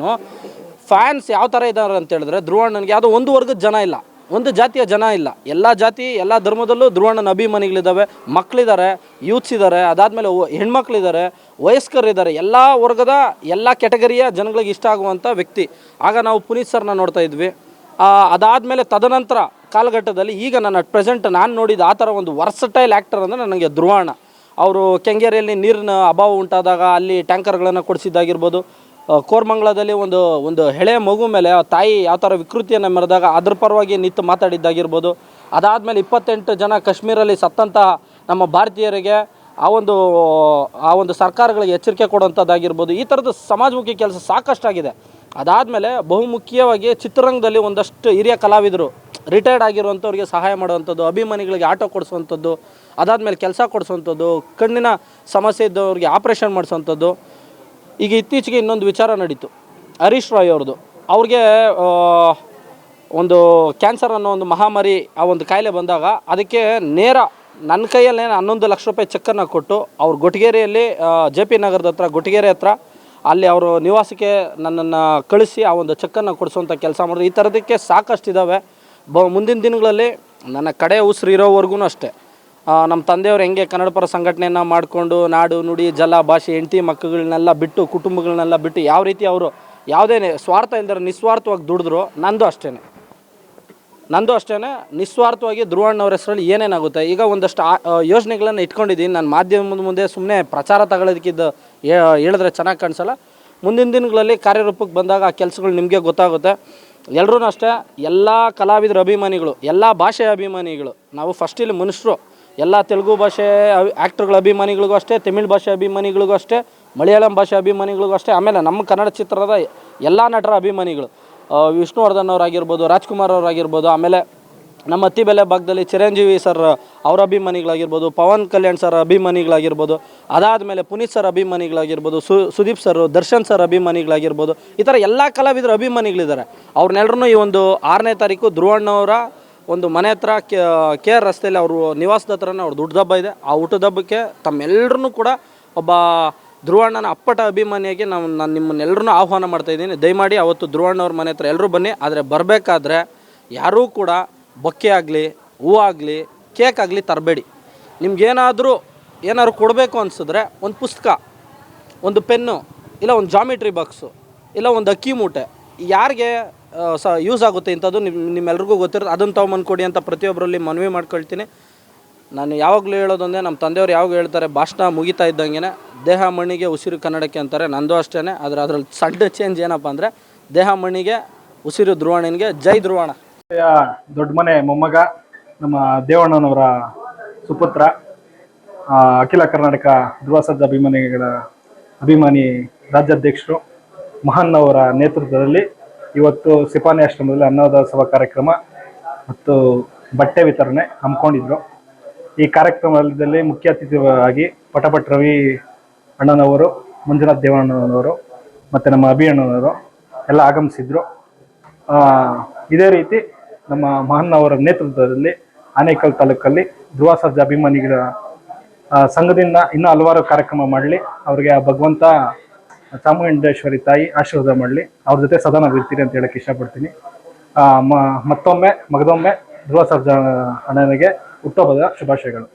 ಫ್ಯಾನ್ಸ್ ಯಾವ ಥರ ಇದ್ದಾರೆ ಅಂತ ಹೇಳಿದ್ರೆ, ಧ್ರುವಣ್ಣನಿಗೆ ಯಾವುದೋ ಒಂದು ವರ್ಗದ ಜನ ಇಲ್ಲ, ಒಂದು ಜಾತಿಯ ಜನ ಇಲ್ಲ. ಎಲ್ಲ ಜಾತಿ ಎಲ್ಲ ಧರ್ಮದಲ್ಲೂ ಧ್ರುವಣ್ಣನ ಅಭಿಮಾನಿಗಳಿದ್ದಾವೆ, ಮಕ್ಕಳಿದ್ದಾರೆ, ಯೂತ್ಸ್ ಇದ್ದಾರೆ, ಅದಾದಮೇಲೆ ಹೆಣ್ಮಕ್ಳಿದ್ದಾರೆ, ವಯಸ್ಕರಿದ್ದಾರೆ. ಎಲ್ಲ ವರ್ಗದ ಎಲ್ಲ ಕ್ಯಾಟಗರಿಯ ಜನಗಳಿಗೆ ಇಷ್ಟ ಆಗುವಂಥ ವ್ಯಕ್ತಿ. ಆಗ ನಾವು ಪುನೀತ್ ಸರ್ನ ನೋಡ್ತಾ ಇದ್ವಿ. ಅದಾದಮೇಲೆ ತದನಂತರ ಕಾಲಘಟ್ಟದಲ್ಲಿ ಈಗ ನನ್ನ ಪ್ರೆಸೆಂಟ್ ನಾನು ನೋಡಿದ ಆ ಥರ ಒಂದು ವರ್ಸಟೈಲ್ ಆ್ಯಕ್ಟರ್ ಅಂದರೆ ನನಗೆ ಧ್ರುವಣ್ಣ. ಅವರು ಕೆಂಗೇರಿಯಲ್ಲಿ ನೀರಿನ ಅಭಾವ ಉಂಟಾದಾಗ ಅಲ್ಲಿ ಟ್ಯಾಂಕರ್ಗಳನ್ನು ಕೊಡಿಸಿದ್ದಾಗಿರ್ಬೋದು, ಕೋರ್ಮಂಗ್ಲದಲ್ಲಿ ಒಂದು ಎಳೆ ಮಗು ಮೇಲೆ ತಾಯಿ ಯಾವ ಥರ ವಿಕೃತಿಯನ್ನು ಮೆರೆದಾಗ ಅದ್ರ ಪರವಾಗಿ ನಿಂತು ಮಾತಾಡಿದ್ದಾಗಿರ್ಬೋದು. ಅದಾದಮೇಲೆ 28 ಜನ ಕಾಶ್ಮೀರಲ್ಲಿ ಸತ್ತಂತಹ ನಮ್ಮ ಭಾರತೀಯರಿಗೆ ಆ ಒಂದು ಸರ್ಕಾರಗಳಿಗೆ ಎಚ್ಚರಿಕೆ ಕೊಡುವಂಥದ್ದಾಗಿರ್ಬೋದು. ಈ ಥರದ್ದು ಸಮಾಜಮುಖಿ ಕೆಲಸ ಸಾಕಷ್ಟಾಗಿದೆ. ಅದಾದಮೇಲೆ ಬಹುಮುಖ್ಯವಾಗಿ ಚಿತ್ರರಂಗದಲ್ಲಿ ಒಂದಷ್ಟು ಹಿರಿಯ ಕಲಾವಿದರು ರಿಟೈರ್ಡ್ ಆಗಿರುವಂಥವ್ರಿಗೆ ಸಹಾಯ ಮಾಡುವಂಥದ್ದು, ಅಭಿಮಾನಿಗಳಿಗೆ ಆಟೋ ಕೊಡಿಸುವಂಥದ್ದು, ಅದಾದಮೇಲೆ ಕೆಲಸ ಕೊಡಿಸುವಂಥದ್ದು, ಕಣ್ಣಿನ ಸಮಸ್ಯೆ ಇದ್ದವ್ರಿಗೆ ಆಪ್ರೇಷನ್ ಮಾಡಿಸುವಂಥದ್ದು. ಈಗ ಇತ್ತೀಚೆಗೆ ಇನ್ನೊಂದು ವಿಚಾರ ನಡೀತು, ಹರೀಶ್ ರಾಯ್ ಅವ್ರದ್ದು. ಅವ್ರಿಗೆ ಒಂದು ಕ್ಯಾನ್ಸರ್ ಅನ್ನೋ ಒಂದು ಮಹಾಮಾರಿ, ಆ ಒಂದು ಕಾಯಿಲೆ ಬಂದಾಗ ಅದಕ್ಕೆ ನೇರ ನನ್ನ ಕೈಯಲ್ಲೇ 11 ಲಕ್ಷ ರೂಪಾಯಿ ಚೆಕ್ಕನ್ನು ಕೊಟ್ಟು ಅವ್ರು ಗೊಟಗೇರಿಯಲ್ಲಿ JP ನಗರದ ಹತ್ರ ಗೊಟಗೇರಿ ಹತ್ರ ಅಲ್ಲಿ ಅವರು ನಿವಾಸಕ್ಕೆ ನನ್ನನ್ನು ಕಳಿಸಿ ಆ ಒಂದು ಚೆಕ್ಕನ್ನು ಕೊಡಿಸುವಂಥ ಕೆಲಸ ಮಾಡಿದ್ರು. ಈ ಥರದಕ್ಕೆ ಸಾಕಷ್ಟಿದ್ದಾವೆ. ಮುಂದಿನ ದಿನಗಳಲ್ಲಿ ನನ್ನ ಕಡೆ ಉಸಿರು ಇರೋವರೆಗೂ ಅಷ್ಟೇ ನಮ್ಮ ತಂದೆಯವರು ಹೆಂಗೆ ಕನ್ನಡ ಪರ ಸಂಘಟನೆಯನ್ನು ಮಾಡಿಕೊಂಡು ನಾಡು ನುಡಿ ಜಲ ಭಾಷೆ ಹೆಂಡತಿ ಮಕ್ಕಳನ್ನೆಲ್ಲ ಬಿಟ್ಟು ಕುಟುಂಬಗಳನ್ನೆಲ್ಲ ಬಿಟ್ಟು ಯಾವ ರೀತಿ ಅವರು ಯಾವುದೇ ಸ್ವಾರ್ಥ ಇಲ್ಲದ್ರೆ ನಿಸ್ವಾರ್ಥವಾಗಿ ದುಡಿದ್ರು, ನಂದು ಅಷ್ಟೇ ನಿಸ್ವಾರ್ಥವಾಗಿ ಧ್ರುವಣ್ಣವ್ರ ಹೆಸರಲ್ಲಿ ಏನೇನಾಗುತ್ತೆ. ಈಗ ಒಂದಷ್ಟು ಯೋಜನೆಗಳನ್ನು ಇಟ್ಕೊಂಡಿದ್ದೀನಿ. ನಾನು ಮಾಧ್ಯಮದ ಮುಂದೆ ಸುಮ್ಮನೆ ಪ್ರಚಾರ ತಗೊಳ್ಳೋದಕ್ಕಿದ್ದು ಹೇಳಿದ್ರೆ ಚೆನ್ನಾಗಿ ಕಾಣಿಸಲ್ಲ. ಮುಂದಿನ ದಿನಗಳಲ್ಲಿ ಕಾರ್ಯರೂಪಕ್ಕೆ ಬಂದಾಗ ಆ ಕೆಲಸಗಳು ನಿಮಗೆ ಗೊತ್ತಾಗುತ್ತೆ. ಎಲ್ಲರೂ ಅಷ್ಟೇ, ಎಲ್ಲ ಕಲಾವಿದರ ಅಭಿಮಾನಿಗಳು, ಎಲ್ಲ ಭಾಷೆಯ ಅಭಿಮಾನಿಗಳು, ನಾವು ಫಸ್ಟ್ ಇಲ್ಲಿ ಮನುಷ್ಯರು. ಎಲ್ಲ ತೆಲುಗು ಭಾಷೆ ಆ್ಯಕ್ಟರ್ಗಳ ಅಭಿಮಾನಿಗಳಿಗೂ ಅಷ್ಟೇ, ತಮಿಳ್ ಭಾಷೆ ಅಭಿಮಾನಿಗಳಿಗೂ ಅಷ್ಟೇ, ಮಲಯಾಳಂ ಭಾಷೆ ಅಭಿಮಾನಿಗಳಿಗೂ ಅಷ್ಟೇ, ಆಮೇಲೆ ನಮ್ಮ ಕನ್ನಡ ಚಿತ್ರದ ಎಲ್ಲ ನಟರ ಅಭಿಮಾನಿಗಳು, ವಿಷ್ಣುವರ್ಧನ್ ಅವರಾಗಿರ್ಬೋದು, ರಾಜ್ಕುಮಾರ್ ಅವರಾಗಿರ್ಬೋದು, ಆಮೇಲೆ ನಮ್ಮ ಅತ್ತಿಬೆಲೆ ಭಾಗದಲ್ಲಿ ಚಿರಂಜೀವಿ ಸರ್ ಅವರ ಅಭಿಮಾನಿಗಳಾಗಿರ್ಬೋದು, ಪವನ್ ಕಲ್ಯಾಣ್ ಸರ್ ಅಭಿಮಾನಿಗಳಾಗಿರ್ಬೋದು, ಅದಾದಮೇಲೆ ಪುನೀತ್ ಸರ್ ಅಭಿಮಾನಿಗಳಾಗಿರ್ಬೋದು, ಸುದೀಪ್ ಸರ್, ದರ್ಶನ್ ಸರ್ ಅಭಿಮಾನಿಗಳಾಗಿರ್ಬೋದು, ಈ ಥರ ಎಲ್ಲ ಕಲಾವಿದರ ಅಭಿಮಾನಿಗಳಿದ್ದಾರೆ. ಅವ್ರನ್ನೆಲ್ಲರೂ ಈ ಒಂದು 6ನೇ ತಾರೀಕು ಧ್ರುವಣ್ಣವರ ಒಂದು ಮನೆ ಹತ್ರ ಕೆ ಆರ್ ರಸ್ತೆಯಲ್ಲಿ ಅವರು ನಿವಾಸದ ಹತ್ರನೇ ಅವ್ರ ಊಟದ ಹಬ್ಬ ಇದೆ. ಆ ಊಟದ ಹಬ್ಬಕ್ಕೆ ತಮ್ಮೆಲ್ಲರೂ ಕೂಡ ಒಬ್ಬ ಧ್ರುವಣ್ಣನ ಅಪ್ಪಟ ಅಭಿಮಾನಿಯಾಗಿ ನಾನು ನಿಮ್ಮನ್ನೆಲ್ಲರೂ ಆಹ್ವಾನ ಮಾಡ್ತಾಯಿದ್ದೀನಿ. ದಯಮಾಡಿ ಅವತ್ತು ಧ್ರುವಣ್ಣವ್ರ ಮನೆ ಹತ್ರ ಎಲ್ಲರೂ ಬನ್ನಿ. ಆದರೆ ಬರಬೇಕಾದ್ರೆ ಯಾರೂ ಕೂಡ ಬೊಕ್ಕೆ ಆಗಲಿ, ಹೂವಾಗಲಿ, ಕೇಕ್ ಆಗಲಿ ತರಬೇಡಿ. ನಿಮ್ಗೇನಾದರೂ ಕೊಡಬೇಕು ಅನಿಸಿದ್ರೆ ಒಂದು ಪುಸ್ತಕ, ಒಂದು ಪೆನ್ನು, ಇಲ್ಲ ಒಂದು ಜಾಮಿಟ್ರಿ ಬಾಕ್ಸು, ಇಲ್ಲ ಒಂದು ಅಕ್ಕಿ ಮೂಟೆ, ಯಾರಿಗೆ ಯೂಸ್ ಆಗುತ್ತೆ ಇಂಥದ್ದು ನಿಮ್ಮೆಲ್ರಿಗೂ ಗೊತ್ತಿರುತ್ತೆ, ಅದನ್ನು ತೊಗೊಂಬಂದು ಕೊಡಿ ಅಂತ ಪ್ರತಿಯೊಬ್ಬರಲ್ಲಿ ಮನವಿ ಮಾಡ್ಕೊಳ್ತೀನಿ. ನಾನು ಯಾವಾಗಲೂ ಹೇಳೋದೊಂದೇ, ನಮ್ಮ ತಂದೆಯವರು ಯಾವಾಗ ಹೇಳ್ತಾರೆ, ಭಾಷಣ ಮುಗಿತಾ ಇದ್ದಂಗೆ ದೇಹ ಮಣ್ಣಿಗೆ ಉಸಿರು ಕನ್ನಡಕ್ಕೆ ಅಂತಾರೆ. ನಂದು ಅಷ್ಟೇ. ಆದರೆ ಅದರಲ್ಲಿ ಸಣ್ಣ ಚೇಂಜ್ ಏನಪ್ಪ ಅಂದರೆ, ದೇಹ ಮಣ್ಣಿಗೆ ಉಸಿರು ಧ್ರುವಣ್ಣನಿಗೆ. ಜೈ ಧ್ರುವಣ. ದೊಡ್ಡ ಮನೆ ಮೊಮ್ಮಗ, ನಮ್ಮ ದೇವಣ್ಣನವರ ಸುಪುತ್ರ, ಅಖಿಲ ಕರ್ನಾಟಕ ಧ್ರುವ ಸರ್ಜಾ ಅಭಿಮಾನಿ ರಾಜ್ಯಾಧ್ಯಕ್ಷರು ಮಹಾನ್ ಅವರ ನೇತೃತ್ವದಲ್ಲಿ ಇವತ್ತು ಸಿಪಾನಿ ಆಶ್ರಮದಲ್ಲಿ ಅನ್ನದಾಸೋಹ ಕಾರ್ಯಕ್ರಮ ಮತ್ತು ಬಟ್ಟೆ ವಿತರಣೆ ಹಮ್ಮಿಕೊಂಡಿದ್ರು. ಈ ಕಾರ್ಯಕ್ರಮದಲ್ಲಿ ಮುಖ್ಯ ಅತಿಥಿಯಾಗಿ ಪಟಪಟ್ ರವಿ ಅಣ್ಣನವರು, ಮಂಜುನಾಥ್ ದೇವಣ್ಣನವರು ಮತ್ತು ನಮ್ಮ ಅಭಿ ಅಣ್ಣನವರು ಎಲ್ಲ ಆಗಮಿಸಿದ್ರು. ಇದೇ ರೀತಿ ನಮ್ಮ ಮಹಾನ್ ಅವರ ನೇತೃತ್ವದಲ್ಲಿ ಆನೇಕಲ್ ತಾಲೂಕಲ್ಲಿ ಧ್ರುವ ಸರ್ಜಾ ಅಭಿಮಾನಿಗಳ ಸಂಘದಿಂದ ಇನ್ನೂ ಹಲವಾರು ಕಾರ್ಯಕ್ರಮ ಮಾಡಲಿ. ಅವರಿಗೆ ಆ ಭಗವಂತ ಚಾಮುಂಡೇಶ್ವರಿ ತಾಯಿ ಆಶೀರ್ವಾದ ಮಾಡಲಿ. ಅವ್ರ ಜೊತೆ ಸದಾ ನಾವು ಇರ್ತೀರಿ ಅಂತ ಹೇಳಕ್ಕೆ ಇಷ್ಟಪಡ್ತೀನಿ. ಮಗದೊಮ್ಮೆ ಧ್ರುವ ಸರ್ಜಾ ಅಣ್ಣನಿಗೆ ಹುಟ್ಟುಹಬ್ಬದ ಶುಭಾಶಯಗಳು.